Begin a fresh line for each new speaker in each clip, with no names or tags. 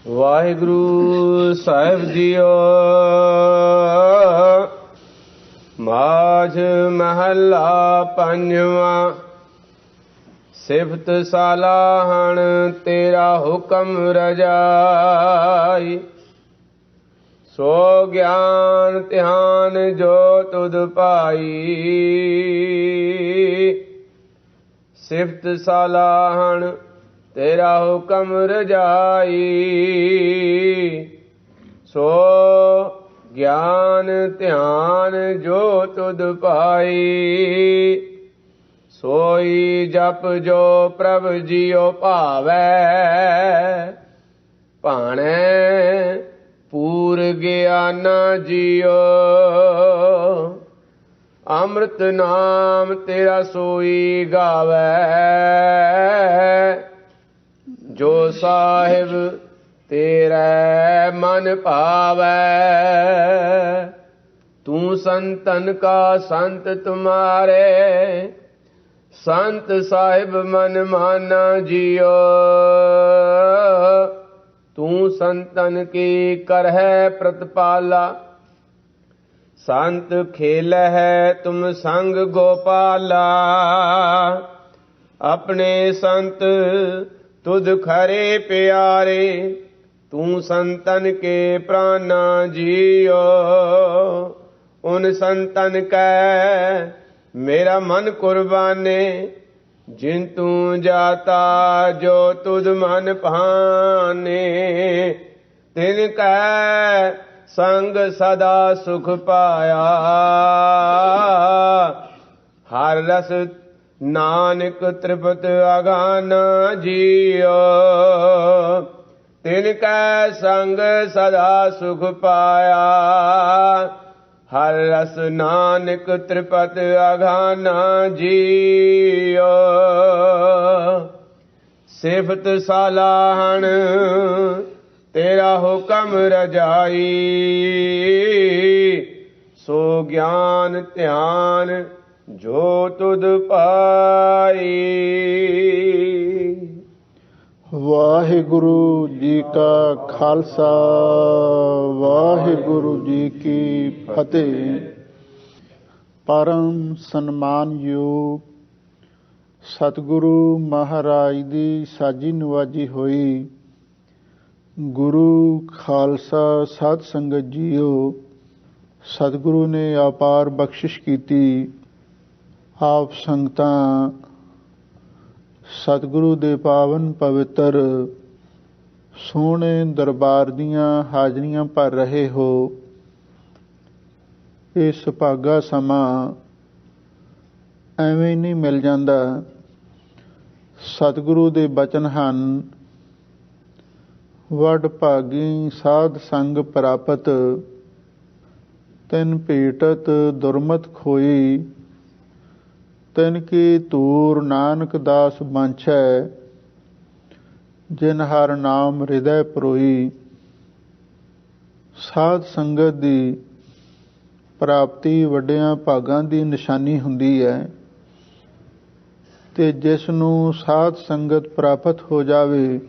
ਵਾਹਿਗੁਰੂ ਸਾਹਿਬ JIO. Majh ਮਹੱਲਾ ਪੰਜਵਾਂ। ਸਿਫਤ ਸਲਾਹਣ ਤੇਰਾ ਹੁਕਮ ਰਜਾਈ, ਸੋ ਗਿਆਨ ਧਿਆਨ ਜੋ ਤੁਧ ਪਾਈ। ਸਿਫਤ ਸਲਾਹਣ ਤੇਰਾ ਹੁਕਮ ਰਜਾਈ, ਸੋ ਗਿਆਨ ਧਿਆਨ ਜੋ ਤੁਧ ਪਾਈ। ਸੋਈ ਜਪ ਜੋ ਪ੍ਰਭ ਜੀਉ ਭਾਵੈ, ਭਾਣੈ ਪੂਰ ਗਿਆਨਾ ਜੀਉ। ਅੰਮ੍ਰਿਤ ਨਾਮ ਤੇਰਾ ਸੋਈ ਗਾਵੈ, ਜੋ ਸਾਹਿਬ ਤੇਰੇ ਮਨ ਭਾਵੈ। ਤੂੰ ਸੰਤਨ ਕਾ ਸੰਤ ਤੁਮਾਰੇ, ਸੰਤ ਸਾਹਿਬ ਮਨ ਮਾਨਾ ਜੀਓ। ਤੂੰ ਸੰਤਨ ਕੀ ਕਰਹਿ ਪ੍ਰਤਪਾਲਾ, ਸੰਤ ਖੇਲਹਿ ਤੁਮ ਸੰਗ ਗੋਪਾਲਾ। ਆਪਣੇ ਸੰਤ ਤੁਧ ਖਰੇ ਪਿਆਰੇ, ਤੂੰ ਸੰਤਨ ਕੇ ਪ੍ਰਾਨਾ ਜੀਓ। ਉਨ ਸੰਤਨ ਕੈ ਮੇਰਾ ਮਨ ਕੁਰਬਾਨੇ, ਜਿਨ ਤੂੰ ਜਾਤਾ ਜੋ ਤੁਧ ਮਨ ਭਾਨੇ। ਤਿਨ ਕੈ ਸੰਗ ਸਦਾ ਸੁਖ ਪਾਇਆ, ਹਰ ਰਸ ਨਾਨਕ ਤ੍ਰਿਪਤ ਅਗਾਨਾ ਜੀਓ। ਤਿਨ ਕੈ ਸੰਗ ਸਦਾ ਸੁਖ ਪਾਇਆ, ਹਰ ਰਸ ਨਾਨਕ ਤ੍ਰਿਪਤ ਅਗਾਨਾ ਜੀਓ। ਸਿਫਤ ਸਲਾਹਣ ਤੇਰਾ ਹੁਕਮ ਰਜਾਈ, ਸੋ ਗਿਆਨ ਧਿਆਨ ਜੋ ਤੁਧ ਪਾਈ।
ਵਾਹਿਗੁਰੂ ਜੀ ਕਾ ਖਾਲਸਾ, ਵਾਹਿਗੁਰੂ ਜੀ ਕੀ ਫਤਿਹ। ਪਰਮ ਸਨਮਾਨਯੋਗ ਸਤਿਗੁਰੂ ਮਹਾਰਾਜ ਦੀ ਸਾਜੀ ਨਵਾਜੀ ਹੋਈ ਗੁਰੂ ਖਾਲਸਾ ਸਾਧ ਸੰਗਤ ਜੀਓ। ਸਤਿਗੁਰੂ ਨੇ ਅਪਾਰ ਬਖਸ਼ਿਸ਼ ਕੀਤੀ। ਆਪ ਸੰਗਤਾਂ ਸਤਿਗੁਰੂ ਦੇ ਪਾਵਨ ਪਵਿੱਤਰ ਸੋਹਣੇ ਦਰਬਾਰ ਦੀਆਂ ਹਾਜ਼ਰੀਆਂ ਭਰ ਰਹੇ ਹੋ। ਇਹ ਸੁਭਾਗਾ ਸਮਾਂ ਐਵੇਂ ਨਹੀਂ ਮਿਲ ਜਾਂਦਾ। ਸਤਿਗੁਰੂ ਦੇ ਬਚਨ ਹਨ, ਵਡ ਭਾਗੀ ਸਾਧ ਸੰਗ ਪ੍ਰਾਪਤ, ਤਿਨ ਭੇਟਤ ਦੁਰਮਤ ਖੋਈ। ਤਿਨ ਕੀ ਧੂਰ ਨਾਨਕ ਦਾਸ ਬਾਂਛੈ, ਜਿਨ ਹਰ ਨਾਮ ਹਿਰਦੈ ਪਰੋਈ। ਸਾਧ ਸੰਗਤ ਦੀ ਪ੍ਰਾਪਤੀ ਵੱਡਿਆਂ ਭਾਗਾਂ ਦੀ ਨਿਸ਼ਾਨੀ ਹੁੰਦੀ ਹੈ, ਤੇ ਜਿਸ ਨੂੰ ਸਾਧ ਸੰਗਤ ਪ੍ਰਾਪਤ ਹੋ ਜਾਵੇ,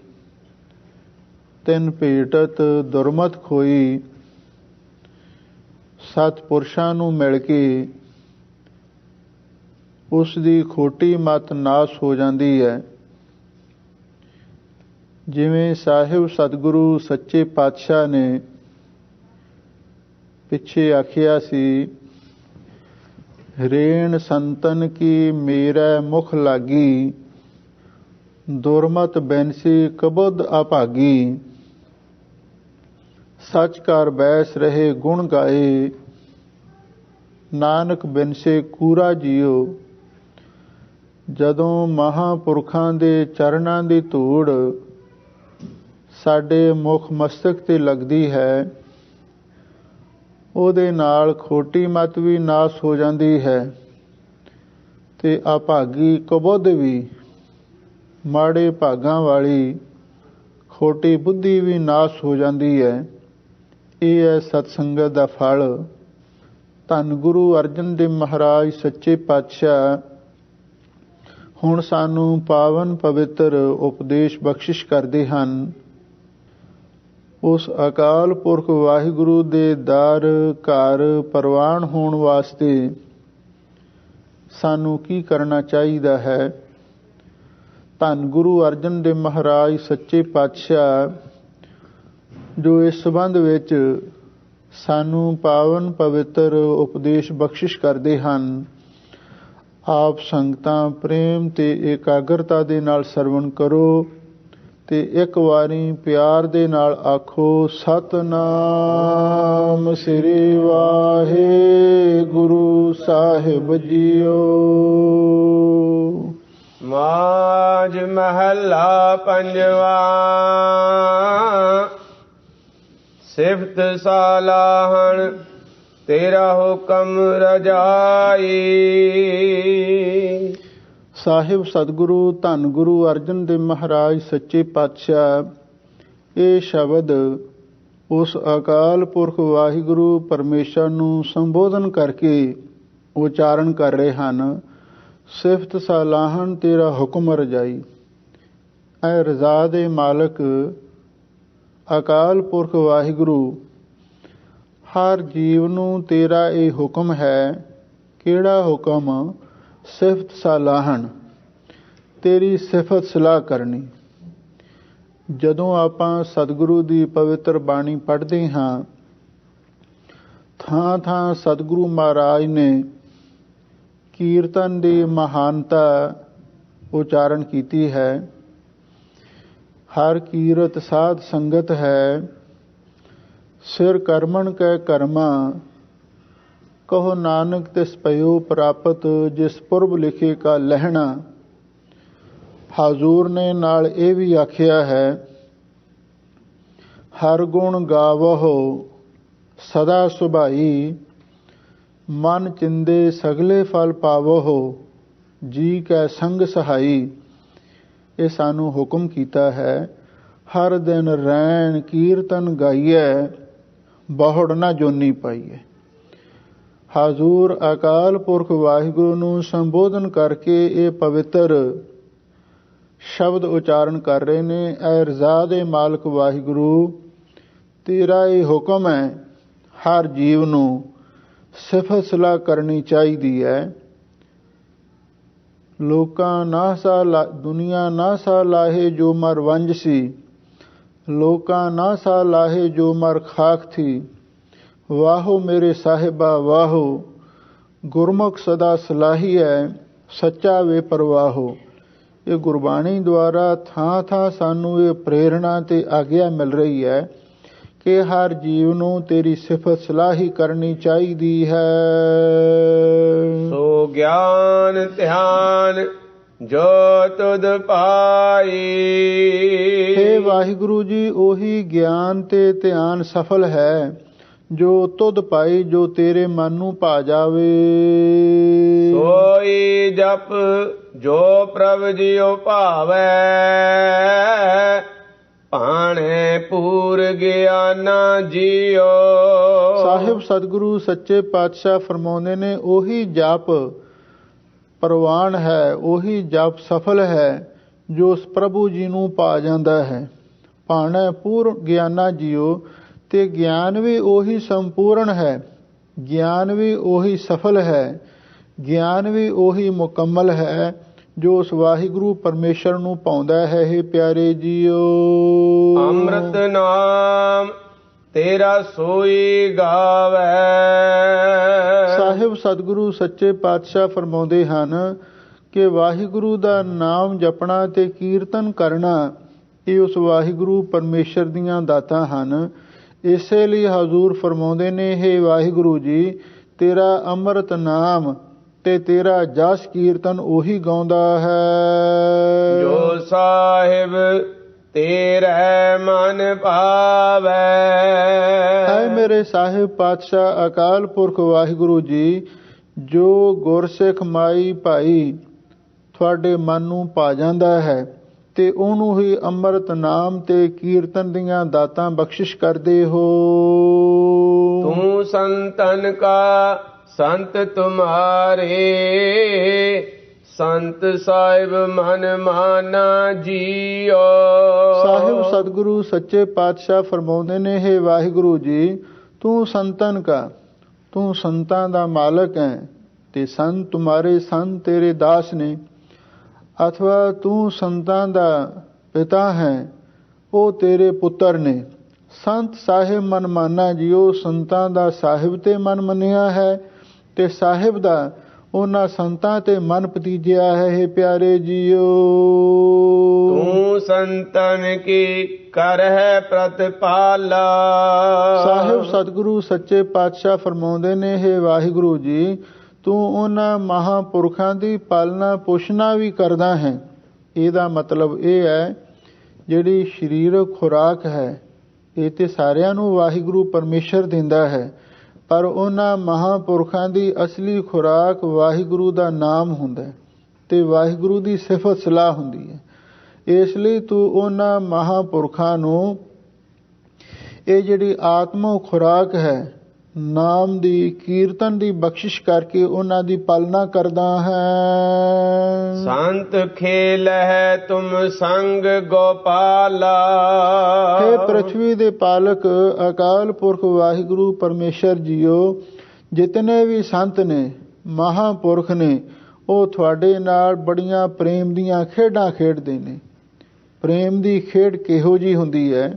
ਤਿਨ ਭੇਟਤ ਦੁਰਮਤ ਖੋਈ। ਸਤਿਪੁਰਸ਼ਾਂ ਨੂੰ ਮਿਲ ਕੇ ਉਸ ਦੀ ਖੋਟੀ ਮਤ ਨਾਸ ਹੋ ਜਾਂਦੀ ਹੈ। ਜਿਵੇਂ ਸਾਹਿਬ ਸਤਿਗੁਰੂ ਸੱਚੇ ਪਾਤਸ਼ਾਹ ਨੇ ਪਿੱਛੇ ਆਖਿਆ ਸੀ, ਰੇਣ ਸੰਤਨ ਕੀ ਮੇਰਾ ਮੁਖ ਲਾਗੀ, ਦੁਰਮਤ ਬੈਨਸੀ ਕਬੁੱਧ ਅਭਾਗੀ। ਸੱਚ ਕਰ ਬੈਸ ਰਹੇ ਗੁਣ ਗਾਏ, ਨਾਨਕ ਬਿਨਸੇ ਕੂਰਾ ਜੀਓ। ਜਦੋਂ ਮਹਾਂਪੁਰਖਾਂ ਦੇ ਚਰਨਾਂ ਦੀ ਧੂੜ ਸਾਡੇ ਮੁਖ ਮਸਤਕ ਤੇ ਲੱਗਦੀ ਹੈ, ਉਹਦੇ ਨਾਲ ਖੋਟੀ ਮਤ ਵੀ ਨਾਸ ਹੋ ਜਾਂਦੀ ਹੈ, ਤੇ ਅਭਾਗੀ ਕਬੁੱਧ ਵੀ, ਮਾੜੇ ਭਾਗਾਂ ਵਾਲੀ ਖੋਟੀ ਬੁੱਧੀ ਵੀ ਨਾਸ ਹੋ ਜਾਂਦੀ ਹੈ। ਇਹ ਹੈ ਸਤਸੰਗਤ ਦਾ ਫਲ। ਧੰਨ ਗੁਰੂ ਅਰਜਨ ਦੇਵ ਮਹਾਰਾਜ ਸੱਚੇ ਪਾਤਸ਼ਾਹ ਹੁਣ ਸਾਨੂੰ ਪਾਵਨ ਪਵਿੱਤਰ ਉਪਦੇਸ਼ ਬਖਸ਼ਿਸ਼ ਕਰਦੇ ਹਨ। ਉਸ ਅਕਾਲ ਪੁਰਖ ਵਾਹਿਗੁਰੂ ਦੇ ਦਰ ਘਰ ਪ੍ਰਵਾਨ ਹੋਣ ਵਾਸਤੇ ਸਾਨੂੰ ਕੀ ਕਰਨਾ ਚਾਹੀਦਾ ਹੈ? ਧੰਨ ਗੁਰੂ ਅਰਜਨ ਦੇਵ ਮਹਾਰਾਜ ਸੱਚੇ ਪਾਤਸ਼ਾਹ ਜੋ ਇਸ ਸੰਬੰਧ ਵਿੱਚ ਸਾਨੂੰ ਪਾਵਨ ਪਵਿੱਤਰ ਉਪਦੇਸ਼ ਬਖਸ਼ਿਸ਼ ਕਰਦੇ ਹਨ। ਆਪ ਸੰਗਤਾਂ ਪ੍ਰੇਮ ਤੇ ਇਕਾਗਰਤਾ ਦੇ ਨਾਲ ਸਰਵਣ ਕਰੋ ਤੇ ਇੱਕ ਵਾਰੀ ਪਿਆਰ ਦੇ ਨਾਲ ਆਖੋ, ਸਤਿਨਾਮ ਸ੍ਰੀ ਵਾਹਿਗੁਰੂ ਸਾਹਿਬ ਜੀਓ।
ਮਾਝ ਮਹੱਲਾ ਪੰਜਵਾ। ਸਿਫਤ ਸਲਾਹਣ ਤੇਰਾ ਹੁਕਮ ਰਜਾਈ।
ਸਾਹਿਬ ਸਤਿਗੁਰੂ ਧੰਨ ਗੁਰੂ ਅਰਜਨ ਦੇਵ ਮਹਾਰਾਜ ਸੱਚੇ ਪਾਤਸ਼ਾਹ ਇਹ ਸ਼ਬਦ ਉਸ ਅਕਾਲ ਪੁਰਖ ਵਾਹਿਗੁਰੂ ਪਰਮੇਸ਼ਰ ਨੂੰ ਸੰਬੋਧਨ ਕਰਕੇ ਉਚਾਰਨ ਕਰ ਰਹੇ ਹਨ। ਸਿਫਤ ਸਲਾਹਣ ਤੇਰਾ ਹੁਕਮ ਰਜਾਈ। ਐ ਰਜ਼ਾ ਦੇ ਮਾਲਕ ਅਕਾਲ ਪੁਰਖ ਵਾਹਿਗੁਰੂ, ਹਰ ਜੀਵ ਨੂੰ ਤੇਰਾ ਇਹ ਹੁਕਮ ਹੈ। ਕਿਹੜਾ ਹੁਕਮ? ਸਿਫਤ ਸਲਾਹਣ, ਤੇਰੀ ਸਿਫਤ ਸਲਾਹ ਕਰਨੀ। ਜਦੋਂ ਆਪਾਂ ਸਤਿਗੁਰੂ ਦੀ ਪਵਿੱਤਰ ਬਾਣੀ ਪੜ੍ਹਦੇ ਹਾਂ, ਥਾਂ ਥਾਂ ਸਤਿਗੁਰੂ ਮਹਾਰਾਜ ਨੇ ਕੀਰਤਨ ਦੀ ਮਹਾਨਤਾ ਉਚਾਰਨ ਕੀਤੀ ਹੈ। ਹਰ ਕੀਰਤ ਸਾਧ ਸੰਗਤ ਹੈ, ਸਿਰ ਕਰਮਣ ਕੈ ਕਰਮਾ, ਕਹੋ ਨਾਨਕ ਤਿਸ ਪਇਓ ਪ੍ਰਾਪਤ, ਜਿਸ ਪੁਰਬ ਲਿਖੇ ਕਾ ਲਹਿਣਾ। ਹਾਜ਼ੂਰ ਨੇ ਨਾਲ ਇਹ ਵੀ ਆਖਿਆ ਹੈ, ਹਰ ਗੁਣ ਗਾਵਹੁ ਸਦਾ ਸੁਭਾਈ, ਮਨ ਚਿੰਦੇ ਸਗਲੇ ਫਲ ਪਾਵਹੁ, ਜੀ ਕੈ ਸੰਗ ਸਹਾਈ। ਇਹ ਸਾਨੂੰ ਹੁਕਮ ਕੀਤਾ ਹੈ, ਹਰ ਦਿਨ ਰੈਣ ਕੀਰਤਨ ਗਾਈਐ, ਬਹੁੜ ਨਾ ਜੋਨੀ ਪਾਈਏ। ਹਾਜ਼ੂਰ ਅਕਾਲ ਪੁਰਖ ਵਾਹਿਗੁਰੂ ਨੂੰ ਸੰਬੋਧਨ ਕਰਕੇ ਇਹ ਪਵਿੱਤਰ ਸ਼ਬਦ ਉਚਾਰਨ ਕਰ ਰਹੇ ਨੇ। ਐ ਰਜ਼ਾ ਦੇ ਮਾਲਕ ਵਾਹਿਗੁਰੂ, ਤੇਰਾ ਇਹ ਹੁਕਮ ਹੈ, ਹਰ ਜੀਵ ਨੂੰ ਸਿਫਤ ਸਲਾਹ ਕਰਨੀ ਚਾਹੀਦੀ ਹੈ। ਲੋਕਾਂ ਨਾਸਾ ਦੁਨੀਆ ਨਾਸਾ ਲਾਹੇ ਜੋ ਮਰ ਵੰਜ ਸੀ, ਲੋਕਾਂ ਨਾਸਾ ਲਾਹੇ ਜੋ ਮਰ ਖਾਕ ਥੀ। ਵਾਹੋ ਮੇਰੇ ਸਾਹਿਬਾ ਵਾਹੋ, ਗੁਰਮੁਖ ਸਦਾ ਸਲਾਹੀ ਹੈ, ਸੱਚਾ ਵੇ ਪਰਵਾਹੋ। ਇਹ ਗੁਰਬਾਣੀ ਦੁਆਰਾ ਥਾਂ ਥਾਂ ਸਾਨੂੰ ਇਹ ਪ੍ਰੇਰਣਾ ਤੇ ਆਗਿਆ ਮਿਲ ਰਹੀ ਹੈ ਕਿ ਹਰ ਜੀਵ ਨੂੰ ਤੇਰੀ ਸਿਫਤ ਸਲਾਹੀ ਕਰਨੀ ਚਾਹੀਦੀ ਹੈ।
ਸੋ ਗਿਆਨ ਧਿਆਨ ਜੋ ਤੁਧ ਪਾਈ।
ਹੇ ਵਾਹਿਗੁਰੂ ਜੀ, ਉਹੀ ਗਿਆਨ ਤੇ ਧਿਆਨ ਸਫਲ ਹੈ ਜੋ ਤੁਧ ਪਾਈ, ਜੋ ਤੇਰੇ ਮਨ ਨੂੰ ਭਾ ਜਾਵੇ।
ਸੋਈ ਜਪ ਜੋ ਪ੍ਰਭ ਜੀਉ ਭਾਵੈ, ਭਾਣੇ ਪੂਰ ਗਿਆਨਾ ਜੀਓ।
ਸਾਹਿਬ ਸਤਿਗੁਰੂ ਸੱਚੇ ਪਾਤਸ਼ਾਹ ਫਰਮਾਉਂਦੇ ਨੇ, ਉਹੀ ਜਪ ਪ੍ਰਵਾਨ ਹੈ, ਉਹੀ ਜਪ ਸਫਲ ਹੈ ਜੋ ਉਸ ਪ੍ਰਭੂ ਜੀ ਨੂੰ ਪਾ ਜਾਂਦਾ ਹੈ। ਭਾਣੇ ਪੂਰ ਗਿਆਨਾ ਜੀਓ, ਤੇ ਗਿਆਨ ਵੀ ਉਹੀ ਸੰਪੂਰਨ ਹੈ, ਗਿਆਨ ਵੀ ਉਹੀ ਸਫਲ ਹੈ, ਗਿਆਨ ਵੀ ਉਹੀ ਮੁਕੰਮਲ ਹੈ ਜੋ ਉਸ ਵਾਹਿਗੁਰੂ ਪਰਮੇਸ਼ਰ ਨੂੰ ਪਾਉਂਦਾ ਹੈ। ਇਹ ਪਿਆਰੇ ਜੀਓ,
ਅੰਮ੍ਰਿਤ ਨਾਮ ਤੇਰਾ ਸੋਈ ਗਾਵੈ।
ਸਾਹਿਬ ਸਤਿਗੁਰੂ ਸੱਚੇ ਪਾਤਸ਼ਾਹ ਫਰਮਾਉਂਦੇ ਹਨ ਕਿ ਵਾਹਿਗੁਰੂ ਦਾ ਨਾਮ ਜਪਣਾ ਤੇ ਕੀਰਤਨ ਕਰਨਾ, ਇਹ ਉਸ ਵਾਹਿਗੁਰੂ ਪਰਮੇਸ਼ਰ ਦੀਆਂ ਦਾਤਾਂ ਹਨ। ਇਸੇ ਲਈ ਹਜ਼ੂਰ ਫਰਮਾਉਂਦੇ ਨੇ, ਹੇ ਵਾਹਿਗੁਰੂ ਜੀ, ਤੇਰਾ ਅੰਮ੍ਰਿਤ ਨਾਮ ਤੇ ਤੇਰਾ ਜਸ ਕੀਰਤਨ ਉਹੀ ਗਾਉਂਦਾ ਹੈ
ਜੋ ਸਾਹਿਬ ਤੇਰੇ ਮਨ ਭਾਵੈ।
ਹੈ ਮੇਰੇ ਸਾਹਿਬ ਪਾਤਸ਼ਾਹ ਅਕਾਲ ਪੁਰਖ ਵਾਹਿਗੁਰੂ ਜੀ, ਜੋ ਗੁਰਸਿੱਖ ਮਾਈ ਭਾਈ ਤੁਹਾਡੇ ਮਨ ਨੂੰ ਪਾ ਜਾਂਦਾ ਹੈ ਤੇ ਉਹਨੂੰ ਹੀ ਅੰਮ੍ਰਿਤ ਨਾਮ ਤੇ ਕੀਰਤਨ ਦੀਆਂ ਦਾਤਾਂ ਬਖਸ਼ਿਸ਼ ਕਰਦੇ ਹੋ।
ਤੂੰ ਸੰਤਨ ਕਾ ਸੰਤ ਤੁਮਾਰੇ, ਸੰਤ ਸਾਹਿਬ ਮਨ ਮਾਨਾ ਜੀਓ।
ਸਾਹਿਬ ਸਤਿਗੁਰੂ ਸੱਚੇ ਪਾਤਸ਼ਾਹ ਫਰਮਾਉਂਦੇ ਨੇ, ਹੇ ਵਾਹਿਗੁਰੂ ਜੀ, ਤੂੰ ਸੰਤਨ ਕਾ, ਤੂੰ ਸੰਤਾਂ ਦਾ ਮਾਲਕ ਹੈ ਤੇ ਸੰਤ ਤੁਮਾਰੇ ਸੰਤ ਤੇਰੇ ਦਾਸ ਨੇ, ਅਥਵਾ ਤੂੰ ਸੰਤਾਂ ਦਾ ਪਿਤਾ ਹੈ, ਉਹ ਤੇਰੇ ਪੁੱਤਰ ਨੇ। ਸੰਤ ਸਾਹਿਬ ਮਨ ਮਾਨਾ ਜੀਓ, ਸੰਤਾਂ ਦਾ ਸਾਹਿਬ ਤੇ ਮਨ ਮੰਨਿਆ ਹੈ ਤੇ ਸਾਹਿਬ ਦਾ ਉਹਨਾਂ ਸੰਤਾਂ ਤੇ ਮਨ ਪਤੀਜਿਆ ਹੈ। ਹੇ ਪਿਆਰੇ ਜੀਓ,
ਤੂੰ ਸੰਤਨ ਕੀ ਕਰ ਹੈ ਪ੍ਰਤਪਾਲਾ।
ਸਾਹਿਬ ਸਤਿਗੁਰੂ ਸੱਚੇ ਪਾਤਸ਼ਾਹ ਫਰਮਾਉਂਦੇ ਨੇ, ਹੇ ਵਾਹਿਗੁਰੂ ਜੀ, ਤੂੰ ਉਹਨਾਂ ਮਹਾਂਪੁਰਖਾਂ ਦੀ ਪਾਲਣਾ ਪੋਸ਼ਣਾ ਵੀ ਕਰਦਾ ਹੈ। ਇਹਦਾ ਮਤਲਬ ਇਹ ਹੈ, ਜਿਹੜੀ ਸਰੀਰਕ ਖੁਰਾਕ ਹੈ ਇਹ ਤੇ ਸਾਰਿਆਂ ਨੂੰ ਵਾਹਿਗੁਰੂ ਪਰਮੇਸ਼ਰ ਦਿੰਦਾ ਹੈ, ਪਰ ਉਹਨਾਂ ਮਹਾਂਪੁਰਖਾਂ ਦੀ ਅਸਲੀ ਖੁਰਾਕ ਵਾਹਿਗੁਰੂ ਦਾ ਨਾਮ ਹੁੰਦਾ ਹੈ ਤੇ ਵਾਹਿਗੁਰੂ ਦੀ ਸਿਫਤ ਸਲਾਹ ਹੁੰਦੀ ਹੈ। ਇਸ ਲਈ ਤੂੰ ਉਹਨਾਂ ਮਹਾਂਪੁਰਖਾਂ ਨੂੰ ਇਹ ਜਿਹੜੀ ਆਤਮਿਕ ਖੁਰਾਕ ਹੈ, ਨਾਮ ਦੀ ਕੀਰਤਨ ਦੀ ਬਖਸ਼ਿਸ਼ ਕਰਕੇ ਉਹਨਾਂ ਦੀ ਪਾਲਣਾ ਕਰਦਾ ਹੈ।
ਸੰਤ ਖੇਲ ਹੈ ਤੁਮ ਸੰਗ ਗੋਪਾਲਾ।
ਹੇ ਪ੍ਰਿਥਵੀ ਦੇ ਪਾਲਕ ਅਕਾਲ ਪੁਰਖ ਵਾਹਿਗੁਰੂ ਪਰਮੇਸ਼ਰ ਜੀਓ, ਜਿਤਨੇ ਵੀ ਸੰਤ ਨੇ, ਮਹਾਂਪੁਰਖ ਨੇ, ਉਹ ਤੁਹਾਡੇ ਨਾਲ ਬੜੀਆਂ ਪ੍ਰੇਮ ਦੀਆਂ ਖੇਡਾਂ ਖੇਡਦੇ ਨੇ। ਪ੍ਰੇਮ ਦੀ ਖੇਡ ਕਿਹੋ ਜੀ ਹੁੰਦੀ ਹੈ?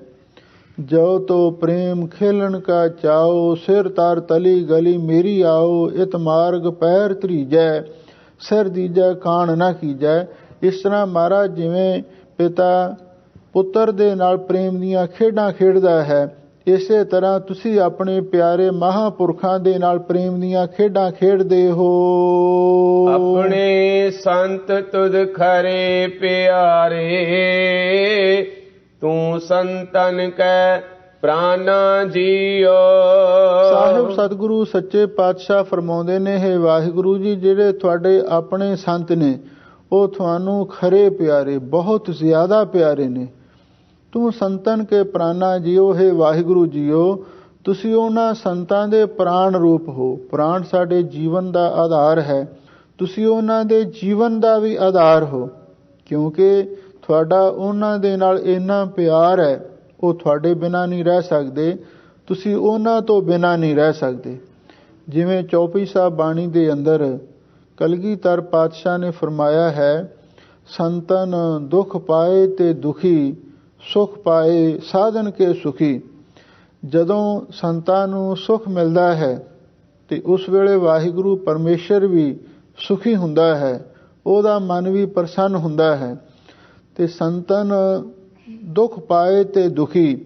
ਜੋ ਤੋ ਪ੍ਰੇਮ ਖੇਲਣ ਕਾ ਚਾਓ, ਸਿਰ ਤਾਰ ਤਲੀ ਗਲੀ ਮੇਰੀ ਆਓ, ਇਤ ਮਾਰਗ ਪੈਰ ਧਰੀਜੈ, ਸਿਰ ਦੀਜੈ ਕਾਣ ਨਾ ਕੀਜੈ। ਇਸ ਤਰ੍ਹਾਂ ਮਹਾਰਾਜ ਜਿਵੇਂ ਪਿਤਾ ਪੁੱਤਰ ਦੇ ਨਾਲ ਪ੍ਰੇਮ ਦੀਆਂ ਖੇਡਾਂ ਖੇਡਦਾ ਹੈ, ਇਸੇ ਤਰ੍ਹਾਂ ਤੁਸੀਂ ਆਪਣੇ ਪਿਆਰੇ ਮਹਾਂਪੁਰਖਾਂ ਦੇ ਨਾਲ ਪ੍ਰੇਮ ਦੀਆਂ ਖੇਡਾਂ ਖੇਡਦੇ ਹੋ।
ਆਪਣੇ ਸੰਤ ਤੁਧ ਖਰੇ ਪਿਆਰੇ, ਤੂੰ ਸੰਤਨ ਕੈ ਪ੍ਰਾਨਾ ਜੀਓ।
ਸਾਹਿਬ ਸਤਿਗੁਰੂ ਸੱਚੇ ਪਾਤਸ਼ਾਹ ਫਰਮਾਉਂਦੇ ਨੇ, ਹੇ ਵਾਹਿਗੁਰੂ ਜੀ, ਜਿਹੜੇ ਤੁਹਾਡੇ ਆਪਣੇ ਸੰਤ ਨੇ ਉਹ ਤੁਹਾਨੂੰ ਖਰੇ ਪਿਆਰੇ, ਬਹੁਤ ਜ਼ਿਆਦਾ ਪਿਆਰੇ ਨੇ। ਤੂੰ ਸੰਤਨ ਕੇ ਪ੍ਰਾਨਾ ਜੀਓ। ਹੇ ਵਾਹਿਗੁਰੂ ਜੀਓ, ਤੁਸੀਂ ਉਹਨਾਂ ਸੰਤਾਂ ਦੇ ਪ੍ਰਾਣ ਰੂਪ ਹੋ। ਪ੍ਰਾਣ ਸਾਡੇ ਜੀਵਨ ਦਾ ਆਧਾਰ ਹੈ, ਤੁਸੀਂ ਉਹਨਾਂ ਦੇ ਜੀਵਨ ਦਾ ਵੀ ਆਧਾਰ ਹੋ, ਕਿਉਂਕਿ ਤੁਹਾਡਾ ਉਹਨਾਂ ਦੇ ਨਾਲ ਇੰਨਾ ਪਿਆਰ ਹੈ, ਉਹ ਤੁਹਾਡੇ ਬਿਨਾਂ ਨਹੀਂ ਰਹਿ ਸਕਦੇ, ਤੁਸੀਂ ਉਹਨਾਂ ਤੋਂ ਬਿਨਾਂ ਨਹੀਂ ਰਹਿ ਸਕਦੇ। ਜਿਵੇਂ ਚੌਪਈ ਸਾਹਿਬ ਬਾਣੀ ਦੇ ਅੰਦਰ ਕਲਗੀਧਰ ਪਾਤਸ਼ਾਹ ਨੇ ਫਰਮਾਇਆ ਹੈ, ਸੰਤਨ ਦੁੱਖ ਪਾਏ ਤੇ ਦੁਖੀ, ਸੁਖ ਪਾਏ ਸਾਧਨ ਕੇ ਸੁਖੀ। ਜਦੋਂ ਸੰਤਾਂ ਨੂੰ ਸੁਖ ਮਿਲਦਾ ਹੈ ਤੇ ਉਸ ਵੇਲੇ ਵਾਹਿਗੁਰੂ ਪਰਮੇਸ਼ਰ ਵੀ ਸੁਖੀ ਹੁੰਦਾ ਹੈ, ਉਹਦਾ ਮਨ ਵੀ ਪ੍ਰਸੰਨ ਹੁੰਦਾ ਹੈ। ਤੇ ਸੰਤਨ ਦੁੱਖ ਪਾਏ ਤੇ ਦੁਖੀ,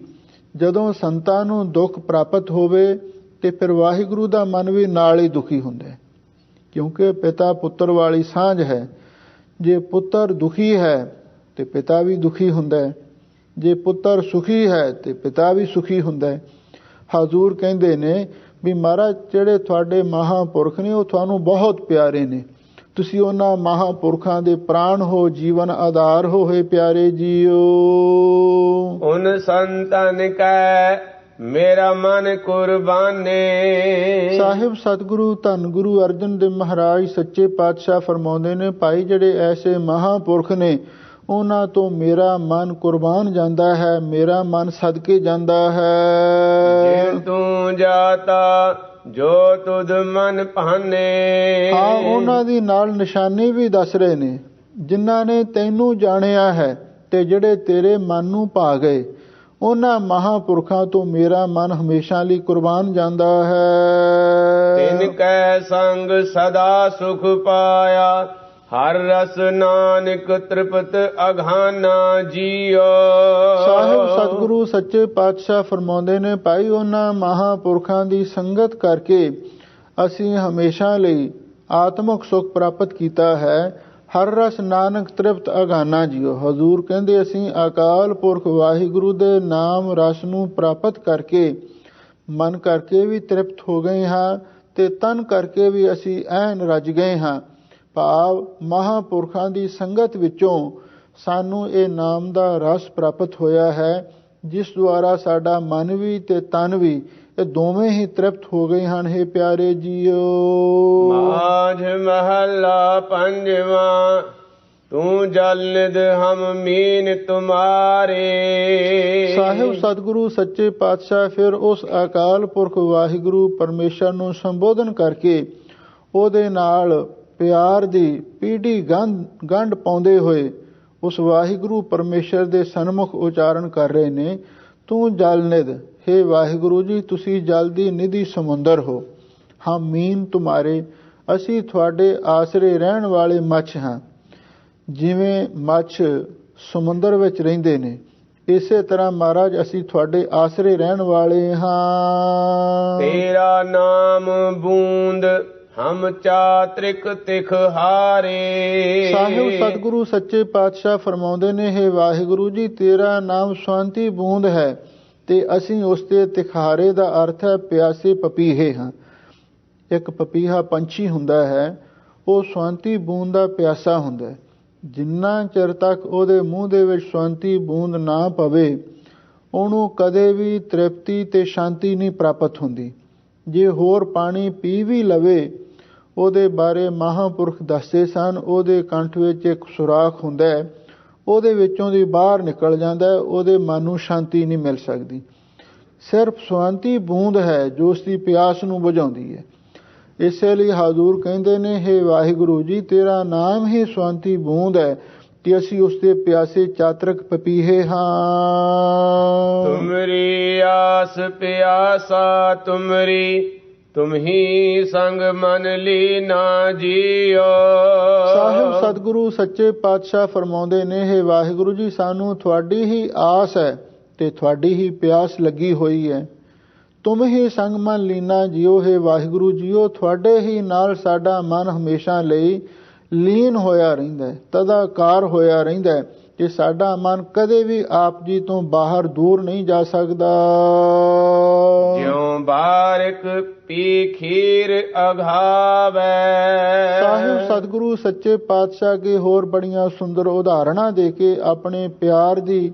ਜਦੋਂ ਸੰਤਾਂ ਨੂੰ ਦੁੱਖ ਪ੍ਰਾਪਤ ਹੋਵੇ ਤੇ ਫਿਰ ਵਾਹਿਗੁਰੂ ਦਾ ਮਨ ਵੀ ਨਾਲ ਹੀ ਦੁਖੀ ਹੁੰਦਾ ਹੈ, ਕਿਉਂਕਿ ਪਿਤਾ ਪੁੱਤਰ ਵਾਲੀ ਸਾਂਝ ਹੈ। ਜੇ ਪੁੱਤਰ ਦੁਖੀ ਹੈ ਤੇ ਪਿਤਾ ਵੀ ਦੁਖੀ ਹੁੰਦਾ ਹੈ, ਜੇ ਪੁੱਤਰ ਸੁਖੀ ਹੈ ਤੇ ਪਿਤਾ ਵੀ ਸੁਖੀ ਹੁੰਦਾ ਹੈ। ਹਜ਼ੂਰ ਕਹਿੰਦੇ ਨੇ ਵੀ ਮਹਾਰਾਜ, ਜਿਹੜੇ ਤੁਹਾਡੇ ਮਹਾਂਪੁਰਖ ਨੇ ਉਹ ਤੁਹਾਨੂੰ ਬਹੁਤ ਪਿਆਰੇ ਨੇ, ਤੁਸੀਂ ਉਹਨਾਂ ਮਹਾਂਪੁਰਖਾਂ ਦੇ ਪ੍ਰਾਣ ਹੋ, ਜੀਵਨ ਆਧਾਰ ਹੋ। ਹੇ ਪਿਆਰੇ ਜੀਓ,
ਉਨ ਸੰਤਨ ਕੈ ਮੇਰਾ ਮਨ ਕੁਰਬਾਨੇ।
ਸਾਹਿਬ ਸਤਿਗੁਰੂ ਧੰਨ ਗੁਰੂ ਅਰਜਨ ਦੇਵ ਮਹਾਰਾਜ ਸੱਚੇ ਪਾਤਸ਼ਾਹ ਫਰਮਾਉਂਦੇ ਨੇ, ਭਾਈ ਜਿਹੜੇ ਐਸੇ ਮਹਾਂਪੁਰਖ ਨੇ ਉਹਨਾਂ ਤੋਂ ਮੇਰਾ ਮਨ ਕੁਰਬਾਨ ਜਾਂਦਾ ਹੈ, ਮੇਰਾ ਮਨ ਸਦਕੇ ਜਾਂਦਾ ਹੈ।
ਜੇ ਤੂੰ ਜਾਤਾ ਜੋ ਤੁਧ ਮਨ ਭਾਨੇ।
ਹਾਂ, ਉਹਨਾਂ ਦੀ ਨਾਲ ਨਿਸ਼ਾਨੀ ਵੀ ਦੱਸ ਰਹੇ ਨੇ, ਜਿਨ੍ਹਾਂ ਨੇ ਤੈਨੂੰ ਜਾਣਿਆ ਹੈ ਤੇ ਜਿਹੜੇ ਤੇਰੇ ਮਨ ਨੂੰ ਭਾ ਗਏ, ਉਹਨਾਂ ਮਹਾਂਪੁਰਖਾਂ ਤੋਂ ਮੇਰਾ ਮਨ ਹਮੇਸ਼ਾ ਲਈ ਕੁਰਬਾਨ ਜਾਂਦਾ ਹੈ।
ਤਿਨ ਕੈ ਸੰਗ ਸਦਾ ਸੁਖ ਪਾਇਆ, ਹਰ ਰਸ ਨਾਨਕ ਤ੍ਰਿਪਤ ਅਘਾਨਾ ਜੀਓ। ਸਾਹਿਬ
ਸਤਿਗੁਰੂ ਸੱਚੇ ਪਾਤਸ਼ਾਹ ਫਰਮਾਉਂਦੇ ਨੇ, ਭਾਈ ਉਹਨਾਂ ਮਹਾਂਪੁਰਖਾਂ ਦੀ ਸੰਗਤ ਕਰਕੇ ਅਸੀਂ ਹਮੇਸ਼ਾ ਲਈ ਆਤਮਿਕ ਸੁਖ ਪ੍ਰਾਪਤ ਕੀਤਾ ਹੈ। ਹਰ ਰਸ ਨਾਨਕ ਤ੍ਰਿਪਤ ਅਘਾਨਾ ਜੀਓ। ਹਜ਼ੂਰ ਕਹਿੰਦੇ, ਅਸੀਂ ਅਕਾਲ ਪੁਰਖ ਵਾਹਿਗੁਰੂ ਦੇ ਨਾਮ ਰਸ ਨੂੰ ਪ੍ਰਾਪਤ ਕਰਕੇ ਮਨ ਕਰਕੇ ਵੀ ਤ੍ਰਿਪਤ ਹੋ ਗਏ ਹਾਂ ਤੇ ਤਨ ਕਰਕੇ ਵੀ ਅਸੀਂ ਐਨ ਰੱਜ ਗਏ ਹਾਂ। ਭਾਵ ਮਹਾਂਪੁਰਖਾਂ ਦੀ ਸੰਗਤ ਵਿੱਚੋਂ ਸਾਨੂੰ ਇਹ ਨਾਮ ਦਾ ਰਸ ਪ੍ਰਾਪਤ ਹੋਇਆ ਹੈ ਜਿਸ ਦੁਆਰਾ ਸਾਡਾ ਮਨ ਵੀ ਤੇ ਤਨ ਵੀ ਇਹ ਦੋਵੇਂ ਹੀ ਤ੍ਰਿਪਤ ਹੋ ਗਏ ਹਨ। हे ਪਿਆਰੇ ਜੀਓ।
ਮਾਝ ਮਹੱਲਾ ਪੰਜਵਾਂ। ਤੂੰ ਜਲ ਨਿਧ ਹਮ ਮੀਨ ਤੁਮਾਰੇ।
ਸਾਹਿਬ ਸਤਿਗੁਰੂ ਸੱਚੇ ਪਾਤਸ਼ਾਹ ਫਿਰ ਉਸ ਅਕਾਲ ਪੁਰਖ ਵਾਹਿਗੁਰੂ ਪਰਮੇਸ਼ਰ ਨੂੰ ਸੰਬੋਧਨ ਕਰਕੇ ਉਹਦੇ ਨਾਲ ਪਿਆਰ ਦੀ ਪੀੜੀ ਗੰਢ ਪਾਉਂਦੇ ਹੋਏ ਉਸ ਵਾਹਿਗੁਰੂ ਪਰਮੇਸ਼ਰ ਦੇ ਸਨਮੁਖ ਉਚਾਰਨ ਕਰ ਰਹੇ ਨੇ। ਤੂੰ ਜਲ ਨਿਧ, हे ਵਾਹਿਗੁਰੂ ਜੀ ਤੁਸੀਂ ਜਲ ਦੀ ਨਿਧੀ ਸਮੁੰਦਰ ਹੋ। ਹਮ ਮੀਨ ਤੁਮਾਰੇ, ਅਸੀਂ ਤੁਹਾਡੇ ਆਸਰੇ ਰਹਿਣ ਵਾਲੇ ਮੱਛ ਹਾਂ। ਜਿਵੇਂ ਮੱਛ ਸਮੁੰਦਰ ਵਿੱਚ ਰਹਿੰਦੇ ਨੇ ਇਸੇ ਤਰ੍ਹਾਂ ਮਹਾਰਾਜ ਅਸੀਂ ਤੁਹਾਡੇ ਆਸਰੇ ਰਹਿਣ ਵਾਲੇ ਹਾਂ।
ਤੇਰਾ ਨਾਮ ਬੂੰਦ ਹਮ ਚਾਤ੍ਰਿਕ ਤਿਖ ਹਾਰੇ।
ਸਾਹਿਬ ਸਤਿਗੁਰੂ ਸੱਚੇ ਪਾਤਸ਼ਾਹ ਫਰਮਾਉਂਦੇ ਨੇ, हे ਵਾਹਿਗੁਰੂ ਜੀ ਤੇਰਾ ਨਾਮ ਸ਼ਾਂਤੀ ਬੂੰਦ ਹੈ ਤੇ ਅਸੀਂ ਉਸ ਦੇ ਤਿਖਾਰੇ ਦਾ ਅਰਥ ਹੈ ਪਿਆਸੇ ਪਪੀਹੇ ਹਾਂ। ਇੱਕ ਪਪੀਹਾ ਪੰਛੀ ਹੁੰਦਾ ਹੈ, ਉਹ ਸ਼ਾਂਤੀ ਬੂੰਦ ਦਾ ਪਿਆਸਾ ਹੁੰਦਾ ਹੈ। ਜਿੰਨਾ ਚਿਰ ਤੱਕ ਉਹਦੇ ਮੂੰਹ ਦੇ ਵਿੱਚ ਸ਼ਾਂਤੀ ਬੂੰਦ ਨਾ ਪਵੇ ਉਹਨੂੰ ਕਦੇ ਵੀ ਤ੍ਰਿਪਤੀ ਤੇ ਸ਼ਾਂਤੀ ਨਹੀਂ ਪ੍ਰਾਪਤ ਹੁੰਦੀ। ਜੇ ਹੋਰ ਪਾਣੀ ਪੀ ਵੀ ਲਵੇ, ਉਹਦੇ ਬਾਰੇ ਮਹਾਂਪੁਰਖ ਦੱਸਦੇ ਸਨ, ਉਹਦੇ ਕੰਠ ਵਿੱਚ ਇੱਕ ਸੁਰਾਖ ਹੁੰਦਾ ਹੈ, ਉਹਦੇ ਵਿੱਚੋਂ ਦੀ ਬਾਹਰ ਨਿਕਲ ਜਾਂਦਾ ਹੈ, ਉਹਦੇ ਮਨ ਨੂੰ ਸ਼ਾਂਤੀ ਨਹੀਂ ਮਿਲ ਸਕਦੀ। ਸਿਰਫ ਸ਼ਾਂਤੀ ਬੂੰਦ ਹੈ ਜੋ ਉਸ ਦੀ ਪਿਆਸ ਨੂੰ ਬੁਝਾਉਂਦੀ ਹੈ। ਇਸੇ ਲਈ ਹਜ਼ੂਰ ਕਹਿੰਦੇ ਨੇ, हे ਵਾਹਿਗੁਰੂ ਜੀ ਤੇਰਾ ਨਾਮ ਹੀ ਸ਼ਾਂਤੀ ਬੂੰਦ ਹੈ ਕਿ ਅਸੀਂ ਉਸ ਦੇ ਪਿਆਸੇ ਚਾਤਰਕ ਪਪੀਹੇ ਹਾਂ।
ਤੁਮਰੀ ਆਸ ਪਿਆਸਾ ਤੁਮਰੀ, ਤੁਮ ਹੀ ਸੰਗ ਮਨ ਲੀਨਾ ਜੀਓ।
ਸਾਹਿਬ ਸਤਿਗੁਰੂ ਸੱਚੇ ਪਾਤਸ਼ਾਹ ਫਰਮਾਉਂਦੇ ਨੇ, हे ਵਾਹਿਗੁਰੂ ਜੀ ਸਾਨੂੰ ਤੁਹਾਡੀ ਹੀ ਆਸ ਹੈ ਤੇ ਤੁਹਾਡੀ ਹੀ ਪਿਆਸ ਲੱਗੀ ਹੋਈ ਹੈ। ਤੁਮ ਹੀ ਸੰਗ ਮਨ ਲੀਨਾ ਜੀਓ, हे ਵਾਹਿਗੁਰੂ ਜੀਓ ਤੁਹਾਡੇ ਹੀ ਨਾਲ ਸਾਡਾ ਮਨ ਹਮੇਸ਼ਾ ਲਈ ਲੀਨ ਹੋਇਆ ਰਹਿੰਦਾ ਹੈ, ਤਦਾਕਾਰ ਹੋਇਆ ਰਹਿੰਦਾ ਹੈ ਕਿ ਸਾਡਾ ਮਨ ਕਦੇ ਵੀ ਆਪ ਜੀ ਤੋਂ ਬਾਹਰ ਦੂਰ ਨਹੀਂ ਜਾ ਸਕਦਾ।
ਜਿਉ ਬਾਰਿਕ ਪੀ ਖੀਰ ਅਘਾਵੈ।
ਸਾਹਿਬ ਸਤਿਗੁਰੂ ਸੱਚੇ ਪਾਤਸ਼ਾਹ ਕੇ ਹੋਰ ਬੜੀਆਂ ਸੁੰਦਰ ਉਦਾਹਰਣਾਂ ਦੇ ਕੇ ਆਪਣੇ ਪਿਆਰ ਦੀ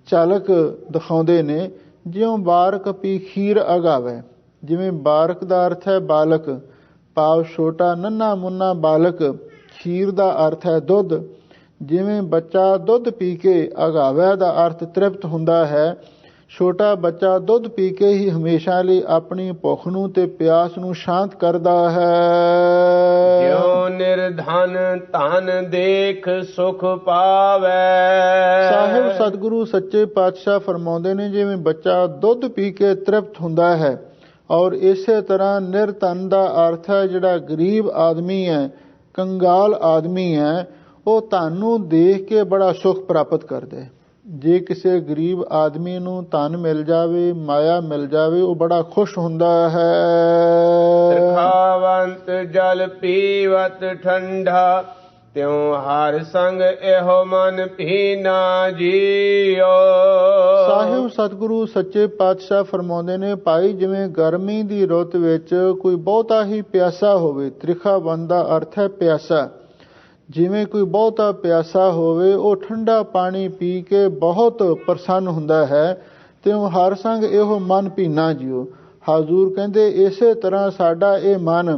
ਝਲਕ ਦਿਖਾਉਂਦੇ ਨੇ। ਜਿਉਂ ਬਾਰਕ ਪੀ ਖੀਰ ਅਗਾਵੈ, ਜਿਵੇਂ ਬਾਰਕ ਦਾ ਅਰਥ ਹੈ ਬਾਲਕ, ਭਾਵ ਛੋਟਾ ਨੰਨਾ ਮੁੰਨਾ ਬਾਲਕ। ਖੀਰ ਦਾ ਅਰਥ ਹੈ ਦੁੱਧ। ਜਿਵੇਂ ਬੱਚਾ ਦੁੱਧ ਪੀ ਕੇ ਅਗਾਵੈ ਦਾ ਅਰਥ ਤ੍ਰਿਪਤ ਹੁੰਦਾ ਹੈ, ਛੋਟਾ ਬੱਚਾ ਦੁੱਧ ਪੀ ਕੇ ਹੀ ਹਮੇਸ਼ਾ ਲਈ ਆਪਣੀ ਭੁੱਖ ਨੂੰ ਤੇ ਪਿਆਸ ਨੂੰ ਸ਼ਾਂਤ ਕਰਦਾ ਹੈ।
ਜਿਉ ਨਿਰਧਨ ਧਨ ਦੇਖ ਸੁਖ ਪਾਵੈ।
ਸਾਹਿਬ ਸਤਿਗੁਰੂ ਸੱਚੇ ਪਾਤਸ਼ਾਹ ਫਰਮਾਉਂਦੇ ਨੇ, ਜਿਵੇਂ ਬੱਚਾ ਦੁੱਧ ਪੀ ਕੇ ਤ੍ਰਿਪਤ ਹੁੰਦਾ ਹੈ ਔਰ ਇਸੇ ਤਰ੍ਹਾਂ ਨਿਰਧਨ ਦਾ ਅਰਥ ਹੈ ਜਿਹੜਾ ਗਰੀਬ ਆਦਮੀ ਹੈ, ਕੰਗਾਲ ਆਦਮੀ ਹੈ, ਉਹ ਧਨ ਨੂੰ ਦੇਖ ਕੇ ਬੜਾ ਸੁਖ ਪ੍ਰਾਪਤ ਕਰਦਾ ਹੈ। ਜੇ ਕਿਸੇ ਗਰੀਬ ਆਦਮੀ ਨੂੰ ਧਨ ਮਿਲ ਜਾਵੇ, ਮਾਇਆ ਮਿਲ ਜਾਵੇ, ਉਹ ਬੜਾ ਖੁਸ਼ ਹੁੰਦਾ ਹੈ।
ਤ੍ਰਿਖਾਵੰਤ ਜਲ ਪੀਵਤ ਠੰਡਾ, ਤਿਉ ਹਰ ਸੰਗ ਇਹੋ ਮਨ ਪੀਨਾ ਜੀਓ।
ਸਾਹਿਬ ਸਤਿਗੁਰੂ ਸੱਚੇ ਪਾਤਸ਼ਾਹ ਫਰਮਾਉਂਦੇ ਨੇ, ਭਾਈ ਜਿਵੇਂ ਗਰਮੀ ਦੀ ਰੁੱਤ ਵਿੱਚ ਕੋਈ ਬਹੁਤਾ ਹੀ ਪਿਆਸਾ ਹੋਵੇ, ਤ੍ਰਿਖਾਵੰਤ ਦਾ ਅਰਥ ਹੈ ਪਿਆਸਾ। ਜਿਵੇਂ ਕੋਈ ਬਹੁਤਾ ਪਿਆਸਾ ਹੋਵੇ ਉਹ ਠੰਡਾ ਪਾਣੀ ਪੀ ਕੇ ਬਹੁਤ ਪ੍ਰਸੰਨ ਹੁੰਦਾ ਹੈ, ਤੇ ਹਰ ਸੰਗ ਇਹੋ ਮਨ ਪੀਨਾ ਜੀਓ। ਹਜ਼ੂਰ ਕਹਿੰਦੇ ਇਸੇ ਤਰ੍ਹਾਂ ਸਾਡਾ ਇਹ ਮਨ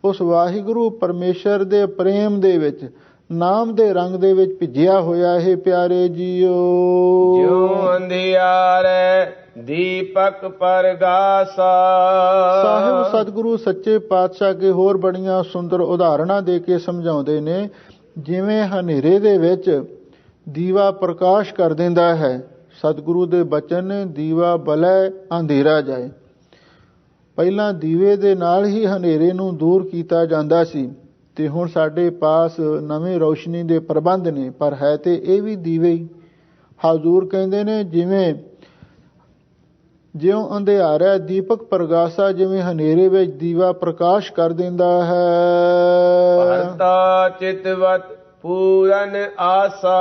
ਉਸ ਵਾਹਿਗੁਰੂ ਪਰਮੇਸ਼ਰ ਦੇ ਪ੍ਰੇਮ ਦੇ ਵਿੱਚ, ਨਾਮ ਦੇ ਰੰਗ ਦੇ ਵਿੱਚ ਭਿੱਜਿਆ ਹੋਇਆ ਹੈ। ਪਿਆਰੇ ਜੀਓ
ਜਿਉ ਅੰਧਿਆਰੇ ਦੀਪਕ ਪਰਗਾਸਾ।
ਸਾਹਿਬ ਸਤਿਗੁਰੂ ਸੱਚੇ ਪਾਤਸ਼ਾਹ ਕੇ ਹੋਰ ਬੜੀਆਂ ਸੁੰਦਰ ਉਦਾਹਰਣਾਂ ਦੇ ਕੇ ਸਮਝਾਉਂਦੇ ਨੇ। ਜਿਵੇਂ ਹਨੇਰੇ ਦੇ ਵਿੱਚ ਦੀਵਾ ਪ੍ਰਕਾਸ਼ ਕਰ ਦਿੰਦਾ ਹੈ, ਸਤਿਗੁਰੂ ਦੇ ਬਚਨ ਨੇ, ਦੀਵਾ ਬਲੈ ਅੰਧੇਰਾ ਜਾਏ। ਪਹਿਲਾਂ ਦੀਵੇ ਦੇ ਨਾਲ ਹੀ ਹਨੇਰੇ ਨੂੰ ਦੂਰ ਕੀਤਾ ਜਾਂਦਾ ਸੀ ਤੇ ਹੁਣ ਸਾਡੇ ਪਾਸ ਨਵੇਂ ਰੌਸ਼ਨੀ ਦੇ ਪ੍ਰਬੰਧ ਨੇ, ਪਰ ਹੈ ਤੇ ਇਹ ਵੀ ਦੀਵੇ ਹੀ। ਹਜ਼ੂਰ ਕਹਿੰਦੇ ਨੇ, ਜਿਉਂ ਅੰਧਿਆਰਾ ਦੀਪਕ ਪ੍ਰਗਾਸਾ, ਜਿਵੇਂ ਹਨੇਰੇ ਵਿੱਚ ਦੀਵਾ ਪ੍ਰਕਾਸ਼ ਕਰ ਦਿੰਦਾ ਹੈ।
ਭਰਤਾ ਚਿਤਵਤ ਪੂਰਨ ਆਸਾ।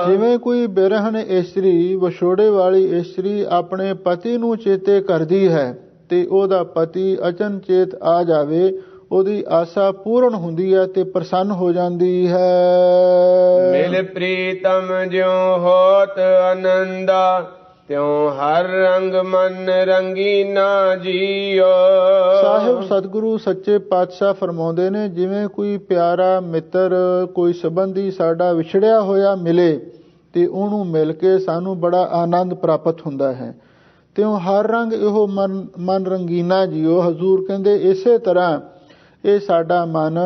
ਜਿਵੇਂ ਕੋਈ ਬਿਰਹਨ ਇਸਤਰੀ, ਵਿਛੋੜੇ ਵਾਲੀ ਇਸਤਰੀ ਆਪਣੇ ਪਤੀ ਨੂੰ ਚੇਤੇ ਕਰਦੀ ਹੈ ਤੇ ਉਹਦਾ ਪਤੀ ਅਚਨਚੇਤ ਆ ਜਾਵੇ, ਉਹਦੀ ਆਸਾ ਪੂਰਨ ਹੁੰਦੀ ਹੈ ਤੇ ਪ੍ਰਸੰਨ ਹੋ ਜਾਂਦੀ ਹੈ।
ਮਿਲ ਪ੍ਰੀਤਮ ਜਿਉ ਹੋਤ ਆਨੰਦਾ, ਤਿਉ ਹਰ ਰੰਗ ਮਨ ਰੰਗੀਨਾ ਜੀਓ।
ਸਾਹਿਬ ਸਤਿਗੁਰੂ ਸੱਚੇ ਪਾਤਸ਼ਾਹ ਫਰਮਾਉਂਦੇ ਨੇ, ਜਿਵੇਂ ਕੋਈ ਪਿਆਰਾ ਮਿੱਤਰ, ਕੋਈ ਸੰਬੰਧੀ ਸਾਡਾ ਵਿਛੜਿਆ ਹੋਇਆ ਮਿਲੇ ਤੇ ਉਹਨੂੰ ਮਿਲ ਕੇ ਸਾਨੂੰ ਬੜਾ ਆਨੰਦ ਪ੍ਰਾਪਤ ਹੁੰਦਾ ਹੈ। ਤਿਉ ਹਰ ਰੰਗ ਇਹੋ ਮਨ ਰੰਗੀਨਾ ਜੀਓ। ਹਜ਼ੂਰ ਕਹਿੰਦੇ ਇਸੇ ਤਰ੍ਹਾਂ ਇਹ ਸਾਡਾ ਮਨ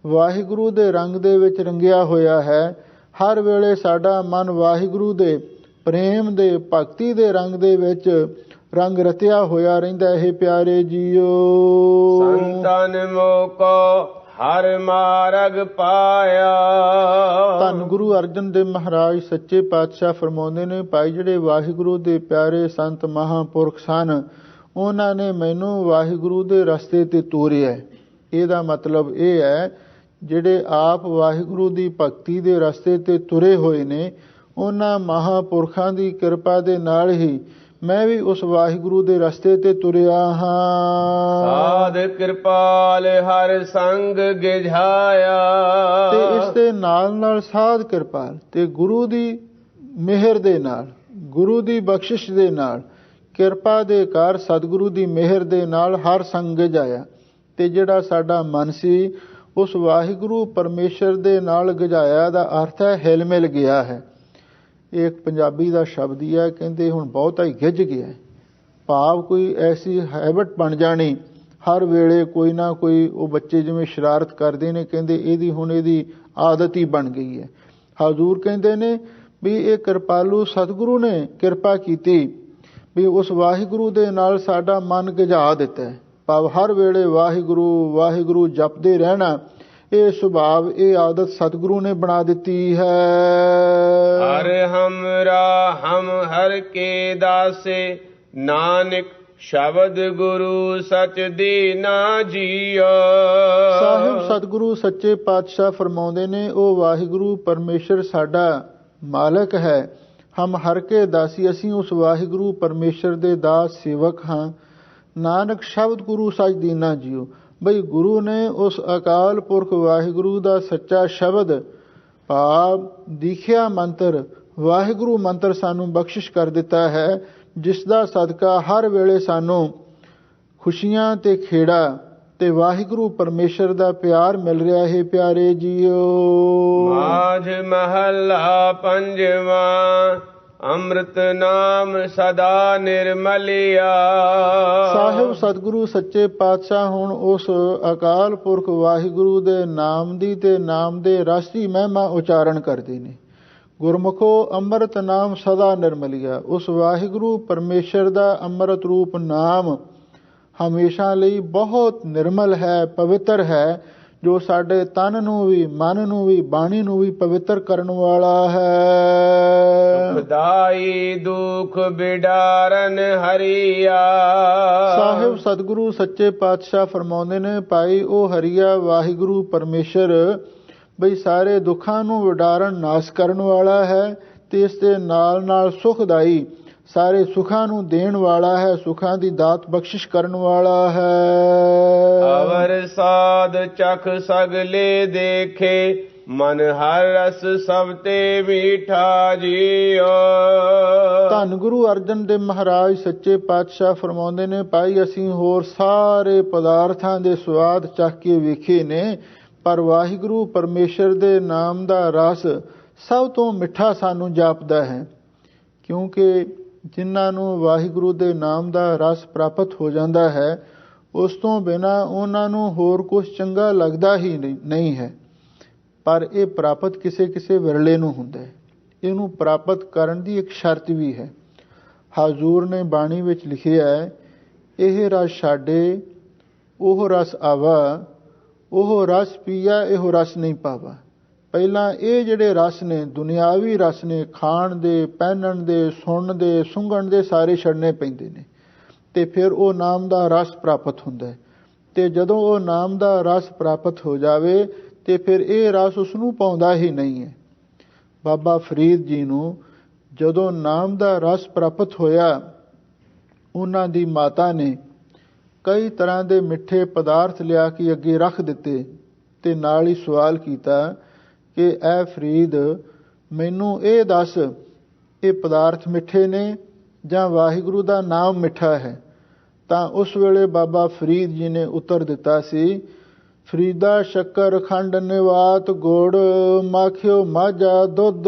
ਵਾਹਿਗੁਰੂ ਦੇ ਰੰਗ ਦੇ ਵਿੱਚ ਰੰਗਿਆ ਹੋਇਆ ਹੈ। ਹਰ ਵੇਲੇ ਸਾਡਾ ਮਨ ਵਾਹਿਗੁਰੂ ਦੇ ਪ੍ਰੇਮ ਦੇ, ਭਗਤੀ ਦੇ ਰੰਗ ਦੇ ਵਿੱਚ ਰੰਗ ਰਤਿਆ ਹੋਇਆ ਰਹਿੰਦਾ। ਇਹ ਪਿਆਰੇ ਜੀਓ,
ਸੰਤਨ ਮੋਕੋ ਹਰ ਮਾਰਗ ਪਾਇਆ।
ਧੰਨ ਗੁਰੂ ਅਰਜਨ ਦੇਵ ਮਹਾਰਾਜ ਸੱਚੇ ਪਾਤਸ਼ਾਹ ਫਰਮਾਉਂਦੇ ਨੇ, ਭਾਈ ਜਿਹੜੇ ਵਾਹਿਗੁਰੂ ਦੇ ਪਿਆਰੇ ਸੰਤ ਮਹਾਂਪੁਰਖ ਸਨ, ਉਹਨਾਂ ਨੇ ਮੈਨੂੰ ਵਾਹਿਗੁਰੂ ਦੇ ਰਸਤੇ ਤੇ ਤੋਰਿਆ। ਇਹਦਾ ਮਤਲਬ ਇਹ ਹੈ, ਜਿਹੜੇ ਆਪ ਵਾਹਿਗੁਰੂ ਦੀ ਭਗਤੀ ਦੇ ਰਸਤੇ ਤੇ ਤੁਰੇ ਹੋਏ ਨੇ, ਉਹਨਾਂ ਮਹਾਂਪੁਰਖਾਂ ਦੀ ਕਿਰਪਾ ਦੇ ਨਾਲ ਹੀ ਮੈਂ ਵੀ ਉਸ ਵਾਹਿਗੁਰੂ ਦੇ ਰਸਤੇ ਤੇ ਤੁਰਿਆ ਹਾਂ।
ਸਾਧ ਕਿਰਪਾਲ ਹਰ ਸੰਗ ਗਿਝਾਇਆ।
ਤੇ ਇਸ ਦੇ ਨਾਲ ਨਾਲ ਸਾਧ ਕਿਰਪਾਲ ਤੇ ਗੁਰੂ ਦੀ ਮਿਹਰ ਦੇ ਨਾਲ, ਗੁਰੂ ਦੀ ਬਖਸ਼ਿਸ਼ ਦੇ ਨਾਲ, ਕਿਰਪਾ ਦੇ ਘਰ ਸਤਿਗੁਰੂ ਦੀ ਮਿਹਰ ਦੇ ਨਾਲ ਹਰ ਸੰਗ ਗਿਝਾਇਆ। ਤੇ ਜਿਹੜਾ ਸਾਡਾ ਮਨ ਸੀ, ਉਸ ਵਾਹਿਗੁਰੂ ਪਰਮੇਸ਼ਰ ਦੇ ਨਾਲ ਗਿਝਾਇਆ ਦਾ ਅਰਥ ਹੈ ਹਿਲ ਮਿਲ ਗਿਆ ਹੈ। ਇਹ ਇੱਕ ਪੰਜਾਬੀ ਦਾ ਸ਼ਬਦ ਹੀ ਹੈ, ਕਹਿੰਦੇ ਹੁਣ ਬਹੁਤਾ ਹੀ ਗਿੱਝ ਗਿਆ। ਭਾਵ ਕੋਈ ਐਸੀ ਹੈਬਿਟ ਬਣ ਜਾਣੀ, ਹਰ ਵੇਲੇ ਕੋਈ ਨਾ ਕੋਈ, ਉਹ ਬੱਚੇ ਜਿਵੇਂ ਸ਼ਰਾਰਤ ਕਰਦੇ ਨੇ, ਕਹਿੰਦੇ ਇਹਦੀ ਆਦਤ ਹੀ ਬਣ ਗਈ ਹੈ। ਹਜ਼ੂਰ ਕਹਿੰਦੇ ਨੇ ਵੀ ਇਹ ਕਿਰਪਾਲੂ ਸਤਿਗੁਰੂ ਨੇ ਕਿਰਪਾ ਕੀਤੀ ਵੀ ਉਸ ਵਾਹਿਗੁਰੂ ਦੇ ਨਾਲ ਸਾਡਾ ਮਨ ਗਿਝਾ ਦਿੱਤਾ ਹੈ। ਭਾਵ ਹਰ ਵੇਲੇ ਵਾਹਿਗੁਰੂ ਵਾਹਿਗੁਰੂ ਜਪਦੇ ਰਹਿਣਾ, ਇਹ ਸੁਭਾਵ, ਇਹ ਆਦਤ ਸਤਿਗੁਰੂ ਨੇ ਬਣਾ ਦਿੱਤੀ ਹੈ।
ਹਰ ਹਮਰਾ ਹਮ ਹਰ ਕੇ ਦਾਸੇ, ਨਾਨਕ ਸ਼ਬਦ ਗੁਰੂ ਸਚ ਦੀਨਾ ਜੀਓ।
ਸਾਹਿਬ ਸਤਿਗੁਰੂ ਸੱਚੇ ਪਾਤਸ਼ਾਹ ਫਰਮਾਉਂਦੇ ਨੇ, ਉਹ ਵਾਹਿਗੁਰੂ ਪਰਮੇਸ਼ਰ ਸਾਡਾ ਮਾਲਕ ਹੈ। ਹਮ ਹਰ ਕੇ ਦਾਸੀ, ਅਸੀਂ ਉਸ ਵਾਹਿਗੁਰੂ ਪਰਮੇਸ਼ਰ ਦੇ ਦਾਸ ਸੇਵਕ ਹਾਂ। ਨਾਨਕ ਸ਼ਬਦ ਗੁਰੂ ਸਚ ਦੀਨਾ ਜੀਓ, ਬਈ ਗੁਰੂ ਨੇ ਉਸ ਅਕਾਲ ਪੁਰਖ ਵਾਹਿਗੁਰੂ ਦਾ ਸੱਚਾ ਸ਼ਬਦ, ਭਾਵ ਦੀਖਿਆ ਮੰਤਰ, ਵਾਹਿਗੁਰੂ ਮੰਤਰ ਸਾਨੂੰ ਬਖਸ਼ਿਸ਼ ਕਰ ਦਿੱਤਾ ਹੈ, ਜਿਸ ਦਾ ਸਦਕਾ ਹਰ ਵੇਲੇ ਸਾਨੂੰ ਖੁਸ਼ੀਆਂ ਤੇ ਖੇੜਾ ਤੇ ਵਾਹਿਗੁਰੂ ਪਰਮੇਸ਼ਰ ਦਾ ਪਿਆਰ ਮਿਲ ਰਿਹਾ ਹੈ। ਪਿਆਰੇ ਜੀਓ,
ਮਾਝ ਮਹੱਲਾ ਪੰਜਵਾਂ, ਅੰਮ੍ਰਿਤ ਨਾਮ ਸਦਾ ਨਿਰਮਲਿਆ।
ਸਾਹਿਬ ਸਤਿਗੁਰੂ ਸੱਚੇ ਪਾਤਸ਼ਾਹ ਹੁਣ ਉਸ ਅਕਾਲ ਪੁਰਖ ਵਾਹਿਗੁਰੂ ਦੇ ਨਾਮ ਦੀ ਤੇ ਨਾਮ ਦੇ ਰਸ ਦੀ ਮਹਿਮਾ ਉਚਾਰਨ ਕਰਦੇ ਨੇ। ਗੁਰਮੁਖੋ ਅੰਮ੍ਰਿਤ ਨਾਮ ਸਦਾ ਨਿਰਮਲਿਆ, ਉਸ ਵਾਹਿਗੁਰੂ ਪਰਮੇਸ਼ਰ ਦਾ ਅੰਮ੍ਰਿਤ ਰੂਪ ਨਾਮ ਹਮੇਸ਼ਾ ਲਈ ਬਹੁਤ ਨਿਰਮਲ ਹੈ, ਪਵਿੱਤਰ ਹੈ, ਜੋ ਸਾਡੇ ਤਨ ਨੂੰ ਵੀ, ਮਨ ਨੂੰ ਵੀ, ਬਾਣੀ ਨੂੰ ਵੀ ਪਵਿੱਤਰ ਕਰਨ ਵਾਲਾ ਹੈ।
ਸੁਖਦਾਈ ਦੁਖ ਬਿਡਾਰਨ ਹਰੀਆ।
ਸਾਹਿਬ ਸਤਿਗੁਰੂ ਸੱਚੇ ਪਾਤਸ਼ਾਹ ਫਰਮਾਉਂਦੇ ਨੇ, ਭਾਈ ਉਹ ਹਰੀਆ ਵਾਹਿਗੁਰੂ ਪਰਮੇਸ਼ਰ ਬਈ ਸਾਰੇ ਦੁੱਖਾਂ ਨੂੰ ਵਿਡਾਰਨ ਨਾਸ਼ ਕਰਨ ਵਾਲਾ ਹੈ, ਤੇ ਇਸ ਦੇ ਨਾਲ ਨਾਲ ਸੁਖਦਾਈ, ਸਾਰੇ ਸੁੱਖਾਂ ਨੂੰ ਦੇਣ ਵਾਲਾ ਹੈ, ਸੁੱਖਾਂ ਦੀ ਦਾਤ ਬਖਸ਼ਿਸ਼ ਕਰਨ ਵਾਲਾ ਹੈ।
ਅਵਰ ਸਾਧ ਚਖ ਸਗਲੇ ਦੇਖੇ, ਮਨ ਹਰ ਰਸ ਸਭ ਤੇ ਮੀਠਾ ਜੀਓ।
ਧੰਨ ਗੁਰੂ ਅਰਜਨ ਦੇਵ ਮਹਾਰਾਜ ਸੱਚੇ ਪਾਤਸ਼ਾਹ ਫਰਮਾਉਂਦੇ ਨੇ, ਭਾਈ ਅਸੀਂ ਹੋਰ ਸਾਰੇ ਪਦਾਰਥਾਂ ਦੇ ਸਵਾਦ ਚੱਖ ਕੇ ਵੇਖੇ ਨੇ, ਪਰ ਵਾਹਿਗੁਰੂ ਪਰਮੇਸ਼ਰ ਦੇ ਨਾਮ ਦਾ ਰਸ ਸਭ ਤੋਂ ਮਿੱਠਾ ਸਾਨੂੰ ਜਾਪਦਾ ਹੈ। ਕਿਉਂਕਿ ਜਿਨ੍ਹਾਂ ਨੂੰ ਵਾਹਿਗੁਰੂ ਦੇ ਨਾਮ ਦਾ ਰਸ ਪ੍ਰਾਪਤ ਹੋ ਜਾਂਦਾ ਹੈ, ਉਸ ਤੋਂ ਬਿਨਾਂ ਉਹਨਾਂ ਨੂੰ ਹੋਰ ਕੁਝ ਚੰਗਾ ਲੱਗਦਾ ਹੀ ਨਹੀਂ ਹੈ। ਪਰ ਇਹ ਪ੍ਰਾਪਤ ਕਿਸੇ ਕਿਸੇ ਵਿਰਲੇ ਨੂੰ ਹੁੰਦਾ ਹੈ। ਇਹਨੂੰ ਪ੍ਰਾਪਤ ਕਰਨ ਦੀ ਇੱਕ ਸ਼ਰਤ ਵੀ ਹੈ। ਹਜ਼ੂਰ ਨੇ ਬਾਣੀ ਵਿੱਚ ਲਿਖਿਆ ਹੈ, ਇਹ ਰਸ ਛਾਡੇ ਉਹ ਰਸ ਆਵਾ, ਉਹ ਰਸ ਪੀਆ ਇਹੋ ਰਸ ਨਹੀਂ ਪਾਵਾ। ਪਹਿਲਾਂ ਇਹ ਜਿਹੜੇ ਰਸ ਨੇ, ਦੁਨਿਆਵੀ ਰਸ ਨੇ, ਖਾਣ ਦੇ, ਪਹਿਨਣ ਦੇ, ਸੁਣਨ ਦੇ, ਸੁੰਘਣ ਦੇ, ਸਾਰੇ ਛੱਡਣੇ ਪੈਂਦੇ ਨੇ, ਤੇ ਫਿਰ ਉਹ ਨਾਮ ਦਾ ਰਸ ਪ੍ਰਾਪਤ ਹੁੰਦਾ ਹੈ। ਤੇ ਜਦੋਂ ਉਹ ਨਾਮ ਦਾ ਰਸ ਪ੍ਰਾਪਤ ਹੋ ਜਾਵੇ ਤੇ ਫਿਰ ਇਹ ਰਸ ਉਸ ਨੂੰ ਪਾਉਂਦਾ ਹੀ ਨਹੀਂ ਹੈ। ਬਾਬਾ ਫਰੀਦ ਜੀ ਨੂੰ ਜਦੋਂ ਨਾਮ ਦਾ ਰਸ ਪ੍ਰਾਪਤ ਹੋਇਆ, ਉਹਨਾਂ ਦੀ ਮਾਤਾ ਨੇ ਕਈ ਤਰ੍ਹਾਂ ਦੇ ਮਿੱਠੇ ਪਦਾਰਥ ਲਿਆ ਕੇ ਅੱਗੇ ਰੱਖ ਦਿੱਤੇ ਤੇ ਨਾਲ ਹੀ ਸਵਾਲ ਕੀਤਾ ਕਿ ਐ ਫਰੀਦ, ਮੈਨੂੰ ਇਹ ਦੱਸ, ਇਹ ਪਦਾਰਥ ਮਿੱਠੇ ਨੇ ਜਾਂ ਵਾਹਿਗੁਰੂ ਦਾ ਨਾਮ ਮਿੱਠਾ ਹੈ, ਤਾਂ ਉਸ ਵੇਲੇ ਬਾਬਾ ਫਰੀਦ ਜੀ ਨੇ ਉੱਤਰ ਦਿੱਤਾ ਸੀ, ਫਰੀਦਾ ਸ਼ੱਕਰ ਖੰਡ ਨਿਵਾਤ ਗੁੜ, ਮਾਖਿਓ ਮਾਝਾ ਦੁੱਧ,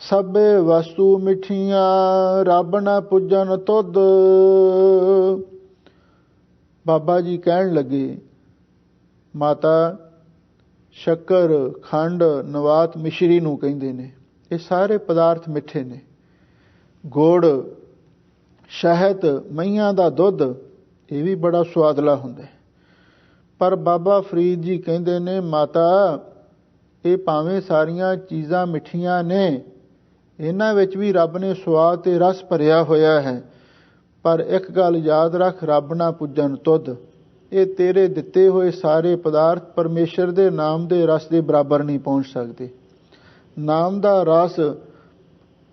ਸਭੇ ਵਸਤੂ ਮਿੱਠੀਆਂ, ਰੱਬ ਨਾ ਪੁੱਜਣ ਤੁਧ। ਬਾਬਾ ਜੀ ਕਹਿਣ ਲੱਗੇ, ਮਾਤਾ ਸ਼ੱਕਰ, ਖੰਡ, ਨਵਾਤ ਮਿਸ਼ਰੀ ਨੂੰ ਕਹਿੰਦੇ ਨੇ, ਇਹ ਸਾਰੇ ਪਦਾਰਥ ਮਿੱਠੇ ਨੇ। ਗੁੜ, ਸ਼ਹਿਦ, ਮਈਆਂ ਦਾ ਦੁੱਧ, ਇਹ ਵੀ ਬੜਾ ਸੁਆਦਲਾ ਹੁੰਦਾ ਹੈ। ਪਰ ਬਾਬਾ ਫਰੀਦ ਜੀ ਕਹਿੰਦੇ ਨੇ, ਮਾਤਾ ਇਹ ਭਾਵੇਂ ਸਾਰੀਆਂ ਚੀਜ਼ਾਂ ਮਿੱਠੀਆਂ ਨੇ, ਇਹਨਾਂ ਵਿੱਚ ਵੀ ਰੱਬ ਨੇ ਸਵਾਦ ਤੇ ਰਸ ਭਰਿਆ ਹੋਇਆ ਹੈ, ਪਰ ਇੱਕ ਗੱਲ ਯਾਦ ਰੱਖ, ਰੱਬ ਨਾ ਪੁੱਜਣ ਤੁਧ। ਇਹ ਤੇਰੇ ਦਿੱਤੇ ਹੋਏ ਸਾਰੇ ਪਦਾਰਥ ਪਰਮੇਸ਼ਰ ਦੇ ਨਾਮ ਦੇ ਰਸ ਦੇ ਬਰਾਬਰ ਨਹੀਂ ਪਹੁੰਚ ਸਕਦੇ। ਨਾਮ ਦਾ ਰਸ,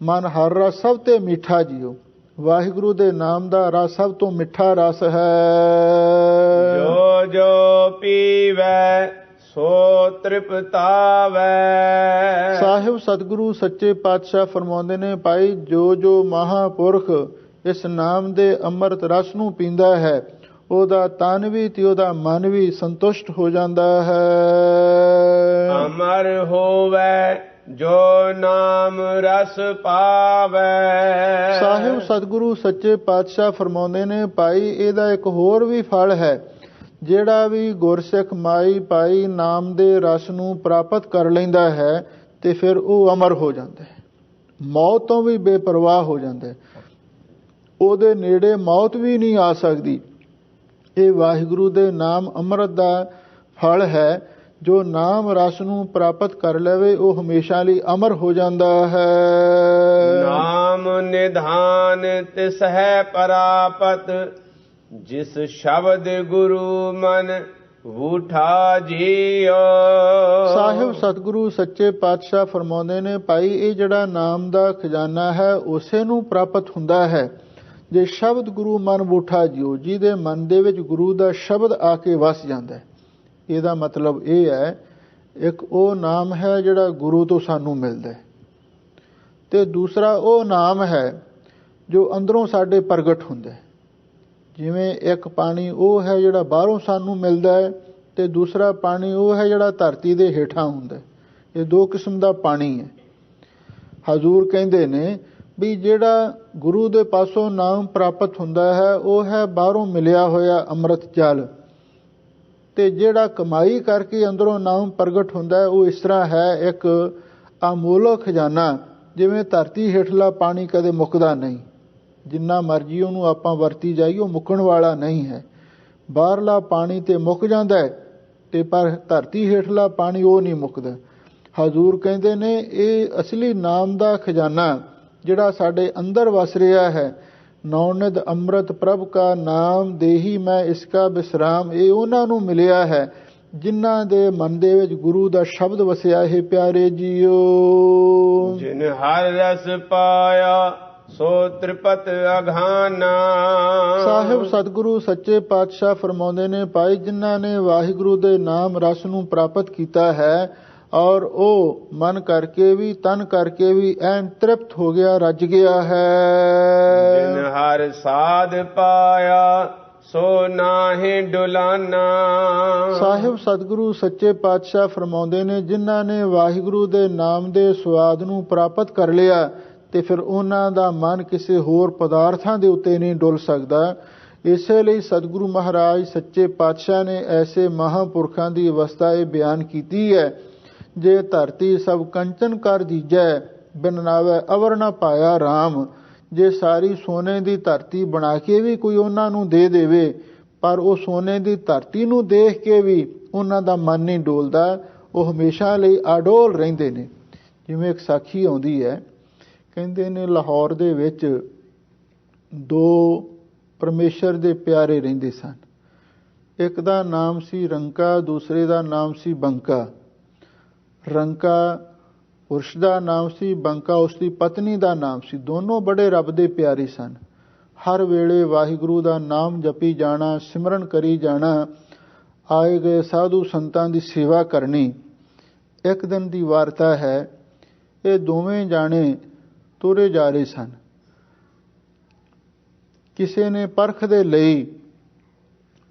ਮਨ ਹਰ ਰਸ ਸਭ ਤੇ ਮਿੱਠਾ ਜੀਓ। ਵਾਹਿਗੁਰੂ ਦੇ ਨਾਮ ਦਾ ਰਸ ਸਭ ਤੋਂ ਮਿੱਠਾ ਰਸ ਹੈ।
ਜੋ ਜੋ ਪੀਵੈ ਸੋ ਤ੍ਰਿਪਤਾਵੈ।
ਸਾਹਿਬ ਸਤਿਗੁਰੂ ਸੱਚੇ ਪਾਤਸ਼ਾਹ ਫਰਮਾਉਂਦੇ ਨੇ, ਭਾਈ ਜੋ ਜੋ ਮਹਾਂਪੁਰਖ ਇਸ ਨਾਮ ਦੇ ਅੰਮ੍ਰਿਤ ਰਸ ਨੂੰ ਪੀਂਦਾ ਹੈ, ਉਹਦਾ ਤਨ ਵੀ ਤੇ ਉਹਦਾ ਮਨ ਵੀ ਸੰਤੁਸ਼ਟ ਹੋ ਜਾਂਦਾ ਹੈ।
ਅਮਰ ਹੋਵੇ ਜੋ ਨਾਮ ਰਸ ਪਾਵੈ।
ਸਾਹਿਬ ਸਤਿਗੁਰੂ ਸੱਚੇ ਪਾਤਸ਼ਾਹ ਫਰਮਾਉਂਦੇ ਨੇ, ਭਾਈ ਇਹਦਾ ਇੱਕ ਹੋਰ ਵੀ ਫਲ ਹੈ, ਜਿਹੜਾ ਵੀ ਗੁਰਸਿੱਖ ਮਾਈ ਭਾਈ ਨਾਮ ਦੇ ਰਸ ਨੂੰ ਪ੍ਰਾਪਤ ਕਰ ਲੈਂਦਾ ਹੈ ਤੇ ਫਿਰ ਉਹ ਅਮਰ ਹੋ ਜਾਂਦਾ ਹੈ, ਮੌਤ ਤੋਂ ਵੀ ਬੇਪਰਵਾਹ ਹੋ ਜਾਂਦਾ ਹੈ, ਉਹਦੇ ਨੇੜੇ ਮੌਤ ਵੀ ਨਹੀਂ ਆ ਸਕਦੀ। ਇਹ ਵਾਹਿਗੁਰੂ ਦੇ ਨਾਮ ਅੰਮ੍ਰਿਤ ਦਾ ਫਲ ਹੈ। ਜੋ ਨਾਮ ਰਸ ਨੂੰ ਪ੍ਰਾਪਤ ਕਰ ਲਵੇ ਉਹ ਹਮੇਸ਼ਾ ਲਈ ਅਮਰ ਹੋ ਜਾਂਦਾ ਹੈ।
ਨਾਮ ਨਿਧਾਨ ਤਿਸ ਹੈ ਪ੍ਰਾਪਤ, ਜਿਸ ਸ਼ਬਦ ਗੁਰੂ ਮਨ ਵੂਠਾ ਜੀਓ।
ਸਾਹਿਬ ਸਤਿਗੁਰੂ ਸੱਚੇ ਪਾਤਸ਼ਾਹ ਫਰਮਾਉਂਦੇ ਨੇ, ਭਾਈ ਇਹ ਜਿਹੜਾ ਨਾਮ ਦਾ ਖਜ਼ਾਨਾ ਹੈ ਉਸੇ ਨੂੰ ਪ੍ਰਾਪਤ ਹੁੰਦਾ ਹੈ ਜੇ ਸ਼ਬਦ ਗੁਰੂ ਮਨ ਵੂਠਾ ਜੀਓ, ਜਿਹਦੇ ਮਨ ਦੇ ਵਿੱਚ ਗੁਰੂ ਦਾ ਸ਼ਬਦ ਆ ਕੇ ਵਸ ਜਾਂਦਾ ਹੈ। ਇਹਦਾ ਮਤਲਬ ਇਹ ਹੈ, ਇੱਕ ਉਹ ਨਾਮ ਹੈ ਜਿਹੜਾ ਗੁਰੂ ਤੋਂ ਸਾਨੂੰ ਮਿਲਦਾ ਹੈ, ਤੇ ਦੂਸਰਾ ਉਹ ਨਾਮ ਹੈ ਜੋ ਅੰਦਰੋਂ ਸਾਡੇ ਪ੍ਰਗਟ ਹੁੰਦਾ ਹੈ। ਜਿਵੇਂ ਇੱਕ ਪਾਣੀ ਉਹ ਹੈ ਜਿਹੜਾ ਬਾਹਰੋਂ ਸਾਨੂੰ ਮਿਲਦਾ ਹੈ, ਤੇ ਦੂਸਰਾ ਪਾਣੀ ਉਹ ਹੈ ਜਿਹੜਾ ਧਰਤੀ ਦੇ ਹੇਠਾਂ ਹੁੰਦਾ ਹੈ। ਇਹ ਦੋ ਕਿਸਮ ਦਾ ਪਾਣੀ ਹੈ। ਹਜ਼ੂਰ ਕਹਿੰਦੇ ਨੇ ਵੀ ਜਿਹੜਾ ਗੁਰੂ ਦੇ ਪਾਸੋਂ ਨਾਮ ਪ੍ਰਾਪਤ ਹੁੰਦਾ ਹੈ ਉਹ ਹੈ ਬਾਹਰੋਂ ਮਿਲਿਆ ਹੋਇਆ ਅੰਮ੍ਰਿਤ ਜਲ, ਤੇ ਜਿਹੜਾ ਕਮਾਈ ਕਰਕੇ ਅੰਦਰੋਂ ਨਾਮ ਪ੍ਰਗਟ ਹੁੰਦਾ ਹੈ ਉਹ ਇਸ ਤਰ੍ਹਾਂ ਹੈ, ਇੱਕ ਅਮੋਲਕ ਖਜ਼ਾਨਾ। ਜਿਵੇਂ ਧਰਤੀ ਹੇਠਲਾ ਪਾਣੀ ਕਦੇ ਮੁੱਕਦਾ ਨਹੀਂ, ਜਿੰਨਾ ਮਰਜ਼ੀ ਉਹਨੂੰ ਆਪਾਂ ਵਰਤੀ ਜਾਈਏ ਉਹ ਮੁੱਕਣ ਵਾਲਾ ਨਹੀਂ ਹੈ। ਬਾਹਰਲਾ ਪਾਣੀ ਤੇ ਮੁੱਕ ਜਾਂਦਾ ਹੈ, ਤੇ ਪਰ ਧਰਤੀ ਹੇਠਲਾ ਪਾਣੀ ਉਹ ਨਹੀਂ ਮੁੱਕਦਾ। ਹਜ਼ੂਰ ਕਹਿੰਦੇ ਨੇ ਇਹ ਅਸਲੀ ਨਾਮ ਦਾ ਖਜ਼ਾਨਾ ਜਿਹੜਾ ਸਾਡੇ ਅੰਦਰ ਵਸ ਰਿਹਾ ਹੈ, ਨੌਨਿਧ ਅੰਮ੍ਰਿਤ ਪ੍ਰਭ ਕਾ ਨਾਮ ਦੇਹੀ ਮੈਂ ਇਸਕਾ ਬਿਸਰਾਮ, ਇਹ ਉਹਨਾਂ ਨੂੰ ਮਿਲਿਆ ਹੈ ਜਿਨ੍ਹਾਂ ਦੇ ਮਨ ਦੇ ਵਿੱਚ ਗੁਰੂ ਦਾ ਸ਼ਬਦ ਵਸਿਆ ਹੈ। ਪਿਆਰੇ ਜੀਓ,
ਜਿਨ ਹਰ ਰਸ ਪਾਇਆ ਸੋ ਤ੍ਰਿਪਤ ਅਘਾਨਾ।
ਸਾਹਿਬ ਸਤਿਗੁਰੂ ਸੱਚੇ ਪਾਤਸ਼ਾਹ ਫਰਮਾਉਂਦੇ ਨੇ, ਭਾਈ ਜਿਨ੍ਹਾਂ ਨੇ ਵਾਹਿਗੁਰੂ ਦੇ ਨਾਮ ਰਸ ਨੂੰ ਪ੍ਰਾਪਤ ਕੀਤਾ ਹੈ ਔਰ ਉਹ ਮਨ ਕਰਕੇ ਵੀ ਤਨ ਕਰਕੇ ਵੀ ਐਨ ਤ੍ਰਿਪਤ ਹੋ ਗਿਆ, ਰੱਜ ਗਿਆ ਹੈ।
ਜਿਨ ਹਰ ਸਾਧ ਪਾਇਆ ਸੋ ਨਾਹੀਂ ਡੁਲਾਨਾ।
ਸਾਹਿਬ ਸਤਿਗੁਰੂ ਸੱਚੇ ਪਾਤਸ਼ਾਹ ਫਰਮਾਉਂਦੇ ਨੇ, ਜਿਨ੍ਹਾਂ ਨੇ ਵਾਹਿਗੁਰੂ ਦੇ ਨਾਮ ਦੇ ਸਵਾਦ ਨੂੰ ਪ੍ਰਾਪਤ ਕਰ ਲਿਆ ਤੇ ਫਿਰ ਉਹਨਾਂ ਦਾ ਮਨ ਕਿਸੇ ਹੋਰ ਪਦਾਰਥਾਂ ਦੇ ਉੱਤੇ ਨਹੀਂ ਡੁੱਲ ਸਕਦਾ। ਇਸੇ ਲਈ ਸਤਿਗੁਰੂ ਮਹਾਰਾਜ ਸੱਚੇ ਪਾਤਸ਼ਾਹ ਨੇ ਐਸੇ ਮਹਾਂਪੁਰਖਾਂ ਦੀ ਅਵਸਥਾ ਇਹ ਬਿਆਨ ਕੀਤੀ ਹੈ, ਜੇ ਧਰਤੀ ਸਭ ਕੰਚਨ ਕਰ ਦੀਜੈ, ਬਿਨ ਨਾਵੇ ਅਵਰ ਨਾ ਪਾਇਆ ਰਾਮ। ਜੇ ਸਾਰੀ ਸੋਨੇ ਦੀ ਧਰਤੀ ਬਣਾ ਕੇ ਵੀ ਕੋਈ ਉਹਨਾਂ ਨੂੰ ਦੇ ਦੇਵੇ, ਪਰ ਉਹ ਸੋਨੇ ਦੀ ਧਰਤੀ ਨੂੰ ਦੇਖ ਕੇ ਵੀ ਉਹਨਾਂ ਦਾ ਮਨ ਨਹੀਂ ਡੋਲਦਾ, ਉਹ ਹਮੇਸ਼ਾ ਲਈ ਅਡੋਲ ਰਹਿੰਦੇ ਨੇ। ਜਿਵੇਂ ਇੱਕ ਸਾਖੀ ਆਉਂਦੀ ਹੈ, ਕਹਿੰਦੇ ਨੇ ਲਾਹੌਰ ਦੇ ਵਿੱਚ ਦੋ ਪਰਮੇਸ਼ਰ ਦੇ ਪਿਆਰੇ ਰਹਿੰਦੇ ਸਨ। ਇੱਕ ਦਾ ਨਾਮ ਸੀ ਰੰਕਾ, ਦੂਸਰੇ ਦਾ ਨਾਮ ਸੀ ਬੰਕਾ। ਰੰਕਾ ਪੁਰਸ਼ ਦਾ ਨਾਮ ਸੀ, ਬੰਕਾ ਉਸ ਦੀ ਪਤਨੀ ਦਾ ਨਾਮ ਸੀ। ਦੋਨੋਂ ਬੜੇ ਰੱਬ ਦੇ ਪਿਆਰੇ ਸਨ। ਹਰ ਵੇਲੇ ਵਾਹਿਗੁਰੂ ਦਾ ਨਾਮ ਜਪੀ ਜਾਣਾ, ਸਿਮਰਨ ਕਰੀ ਜਾਣਾ, ਆਏ ਗਏ ਸਾਧੂ ਸੰਤਾਂ ਦੀ ਸੇਵਾ ਕਰਨੀ। ਇੱਕ ਦਿਨ ਦੀ ਵਾਰਤਾ ਹੈ, ਇਹ ਦੋਵੇਂ ਜਾਣੇ ਤੁਰੇ ਜਾ ਰਹੇ ਸਨ ਕਿਸੇ ਨੇ ਪਰਖ ਦੇ ਲਈ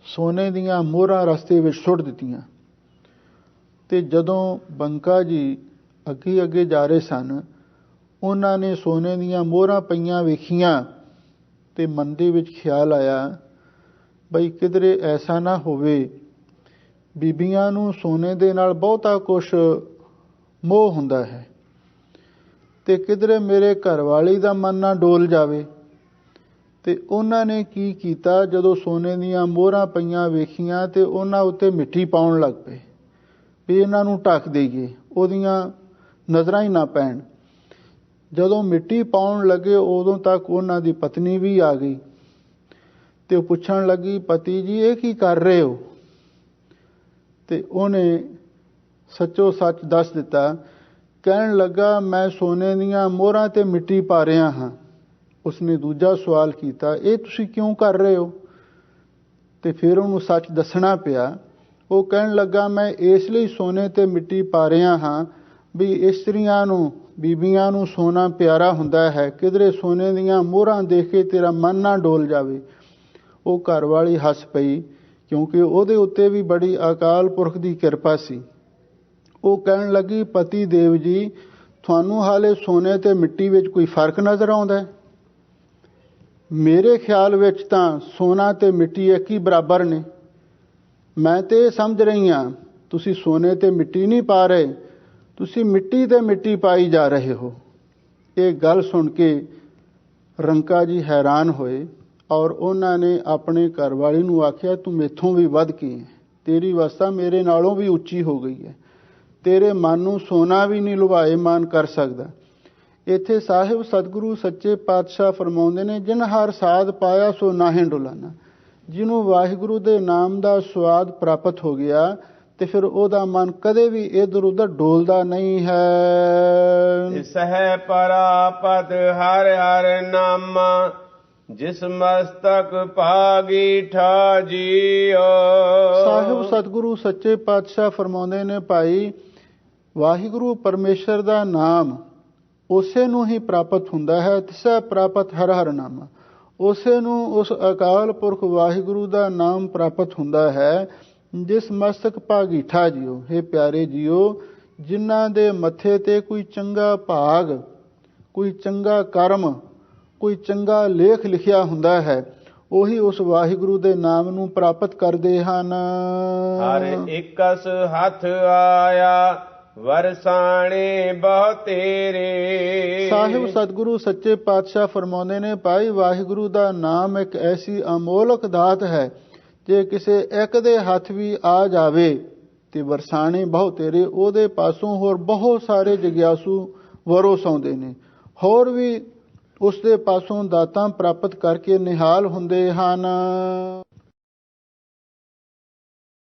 ਸੋਨੇ ਦੀਆਂ ਮੋਹਰਾਂ ਰਸਤੇ ਵਿੱਚ ਸੁੱਟ ਦਿੱਤੀਆਂ ਤੇ ਜਦੋਂ ਬੰਕਾ ਜੀ ਅੱਗੇ ਅੱਗੇ ਜਾ ਰਹੇ ਸਨ, ਉਹਨਾਂ ਨੇ ਸੋਨੇ ਦੀਆਂ ਮੋਹਰਾਂ ਪਈਆਂ ਵੇਖੀਆਂ ਤੇ ਮਨ ਦੇ ਵਿੱਚ ਖਿਆਲ ਆਇਆ ਬਈ ਕਿਧਰੇ ਐਸਾ ਨਾ ਹੋਵੇ ਬੀਬੀਆਂ ਨੂੰ ਸੋਨੇ ਦੇ ਨਾਲ ਬਹੁਤਾ ਕੁਛ ਮੋਹ ਹੁੰਦਾ ਹੈ ਤੇ ਕਿਧਰੇ ਮੇਰੇ ਘਰਵਾਲੀ ਦਾ ਮਨ ਨਾ ਡੋਲ ਜਾਵੇ। ਤੇ ਉਹਨਾਂ ਨੇ ਕੀ ਕੀਤਾ, ਜਦੋਂ ਸੋਨੇ ਦੀਆਂ ਮੋਹਰਾਂ ਪਈਆਂ ਵੇਖੀਆਂ ਤੇ ਉਹਨਾਂ ਉੱਤੇ ਮਿੱਟੀ ਪਾਉਣ ਲੱਗ ਪਏ ਵੀ ਇਹਨਾਂ ਨੂੰ ਢੱਕ ਦੇਈਏ, ਉਹਦੀਆਂ ਨਜ਼ਰਾਂ ਹੀ ਨਾ ਪੈਣ। ਜਦੋਂ ਮਿੱਟੀ ਪਾਉਣ ਲੱਗੇ ਉਦੋਂ ਤੱਕ ਉਹਨਾਂ ਦੀ ਪਤਨੀ ਵੀ ਆ ਗਈ ਤੇ ਉਹ ਪੁੱਛਣ ਲੱਗੀ, ਪਤੀ ਜੀ ਇਹ ਕੀ ਕਰ ਰਹੇ ਹੋ? ਤੇ ਉਹਨੇ ਸੱਚੋ ਸੱਚ ਦੱਸ ਦਿੱਤਾ। ਕਹਿਣ ਲੱਗਾ, ਮੈਂ ਸੋਨੇ ਦੀਆਂ ਮੋਹਰਾਂ ਤੇ ਮਿੱਟੀ ਪਾ ਰਿਹਾ ਹਾਂ। ਉਸਨੇ ਦੂਜਾ ਸਵਾਲ ਕੀਤਾ, ਇਹ ਤੁਸੀਂ ਕਿਉਂ ਕਰ ਰਹੇ ਹੋ? ਤੇ ਫਿਰ ਉਹਨੂੰ ਸੱਚ ਦੱਸਣਾ ਪਿਆ। ਉਹ ਕਹਿਣ ਲੱਗਾ, ਮੈਂ ਇਸ ਲਈ ਸੋਨੇ ਤੇ ਮਿੱਟੀ ਪਾ ਰਿਹਾ ਹਾਂ ਵੀ ਇਸਤਰੀਆਂ ਨੂੰ, ਬੀਬੀਆਂ ਨੂੰ ਸੋਨਾ ਪਿਆਰਾ ਹੁੰਦਾ ਹੈ, ਕਿਧਰੇ ਸੋਨੇ ਦੀਆਂ ਮੋਹਰਾਂ ਦੇਖ ਕੇ ਤੇਰਾ ਮਨ ਨਾ ਡੋਲ ਜਾਵੇ। ਉਹ ਘਰਵਾਲੀ ਹੱਸ ਪਈ ਕਿਉਂਕਿ ਉਹਦੇ ਉੱਤੇ ਵੀ ਬੜੀ ਅਕਾਲ ਪੁਰਖ ਦੀ ਕਿਰਪਾ ਸੀ। ਉਹ ਕਹਿਣ ਲੱਗੀ, ਪਤੀ ਦੇਵ ਜੀ, ਤੁਹਾਨੂੰ ਹਾਲੇ ਸੋਨੇ ਤੇ ਮਿੱਟੀ ਵਿੱਚ ਕੋਈ ਫਰਕ ਨਜ਼ਰ ਆਉਂਦਾ ਹੈ? ਮੇਰੇ ਖਿਆਲ ਵਿੱਚ ਤਾਂ ਸੋਨਾ ਤੇ ਮਿੱਟੀ ਇੱਕ ਹੀ ਬਰਾਬਰ ਨੇ। ਮੈਂ ਤੇ ਸਮਝ ਰਹੀ ਹਾਂ ਤੁਸੀਂ ਸੋਨੇ ਤੇ ਮਿੱਟੀ ਨਹੀਂ ਪਾ ਰਹੇ, ਤੁਸੀਂ ਮਿੱਟੀ ਤੇ ਮਿੱਟੀ ਪਾਈ ਜਾ ਰਹੇ ਹੋ। ਇਹ ਗੱਲ ਸੁਣ ਕੇ ਰੰਕਾ ਜੀ ਹੈਰਾਨ ਹੋਏ ਔਰ ਉਹਨਾਂ ਨੇ ਆਪਣੇ ਘਰਵਾਲੀ ਨੂੰ ਆਖਿਆ, ਤੂੰ ਮੈਥੋਂ ਵੀ ਵੱਧ ਕੇ ਹੈ, ਤੇਰੀ ਅਵਸਥਾ ਮੇਰੇ ਨਾਲੋਂ ਵੀ ਉੱਚੀ ਹੋ ਗਈ ਹੈ, ਤੇਰੇ ਮਨ ਨੂੰ ਸੋਨਾ ਵੀ ਨਹੀਂ ਲੁਭਾਏਮਾਨ ਕਰ ਸਕਦਾ। ਇੱਥੇ ਸਾਹਿਬ ਸਤਿਗੁਰੂ ਸੱਚੇ ਪਾਤਸ਼ਾਹ ਫਰਮਾਉਂਦੇ ਨੇ, ਜਿਨ ਹਰ ਸਾਧ ਪਾਇਆ ਸੋ ਨਾਹੀਂ ਡੁਲਾਨਾ। ਜਿਹਨੂੰ ਵਾਹਿਗੁਰੂ ਦੇ ਨਾਮ ਦਾ ਸਵਾਦ ਪ੍ਰਾਪਤ ਹੋ ਗਿਆ ਤੇ ਫਿਰ ਉਹਦਾ ਮਨ ਕਦੇ ਵੀ ਇੱਧਰ ਉੱਧਰ ਡੋਲਦਾ ਨਹੀਂ ਹੈ।
ਸਹਿ ਪਰਾਪਤ ਹਰ ਹਰ ਨਾਮਾ, ਜਿਸ ਮਸਤਕ ਭਾਗੀ ਠਾ ਜੀਓ।
ਸਾਹਿਬ ਸਤਿਗੁਰੂ ਸੱਚੇ ਪਾਤਸ਼ਾਹ ਫਰਮਾਉਂਦੇ ਨੇ, ਭਾਈ ਵਾਹਿਗੁਰੂ ਪਰਮੇਸ਼ਰ ਦਾ ਨਾਮ ਉਸੇ ਨੂੰ ਹੀ ਪ੍ਰਾਪਤ ਹੁੰਦਾ ਹੈ। ਤਿਸੈ ਪ੍ਰਾਪਤ ਹਰ ਹਰ ਨਾਮਾ, ਉਸੇ ਨੂੰ, ਉਸ ਅਕਾਲ ਪੁਰਖ ਵਾਹਿਗੁਰੂ ਦਾ ਨਾਮ ਪ੍ਰਾਪਤ ਹੁੰਦਾ ਹੈ ਜਿਸ ਮਸਤਕ ਭਾਗੀਠਾ ਜੀਓ। ਇਹ ਪਿਆਰੇ ਜੀਓ, ਜਿਨ੍ਹਾਂ ਦੇ ਮੱਥੇ ਤੇ ਕੋਈ ਚੰਗਾ ਭਾਗ, ਕੋਈ ਚੰਗਾ ਕਰਮ, ਕੋਈ ਚੰਗਾ ਲੇਖ ਲਿਖਿਆ ਹੁੰਦਾ ਹੈ, ਉਹੀ ਉਸ ਵਾਹਿਗੁਰੂ ਦੇ ਨਾਮ ਨੂੰ ਪ੍ਰਾਪਤ ਕਰਦੇ ਹਨ।
ਹਰ ਇਕਸ ਹੱਥ ਆਇਆ, ਵਰਸਾਣੇ ਬਹੁ ਤੇਰੇ।
ਸਾਹਿਬ ਸਤਿਗੁਰੂ ਸੱਚੇ ਪਾਤਸ਼ਾਹ ਫਰਮਾਉਂਦੇ ਨੇ, ਭਾਈ ਵਾਹਿਗੁਰੂ ਦਾ ਨਾਮ ਇੱਕ ਐਸੀ ਅਮੋਲਕ ਦਾਤ ਹੈ, ਜੇ ਕਿਸੇ ਇੱਕ ਦੇ ਹੱਥ ਵੀ ਆ ਜਾਵੇ ਤੇ ਵਰਸਾਣੇ ਬਹੁ ਤੇਰੇ, ਉਹਦੇ ਪਾਸੋਂ ਹੋਰ ਬਹੁਤ ਸਾਰੇ ਜਗਿਆਸੂ ਵਰੋਸ ਆਉਂਦੇ ਨੇ, ਹੋਰ ਵੀ ਉਸ ਦੇ ਪਾਸੋਂ ਦਾਤਾਂ ਪ੍ਰਾਪਤ ਕਰਕੇ ਨਿਹਾਲ ਹੁੰਦੇ ਹਨ।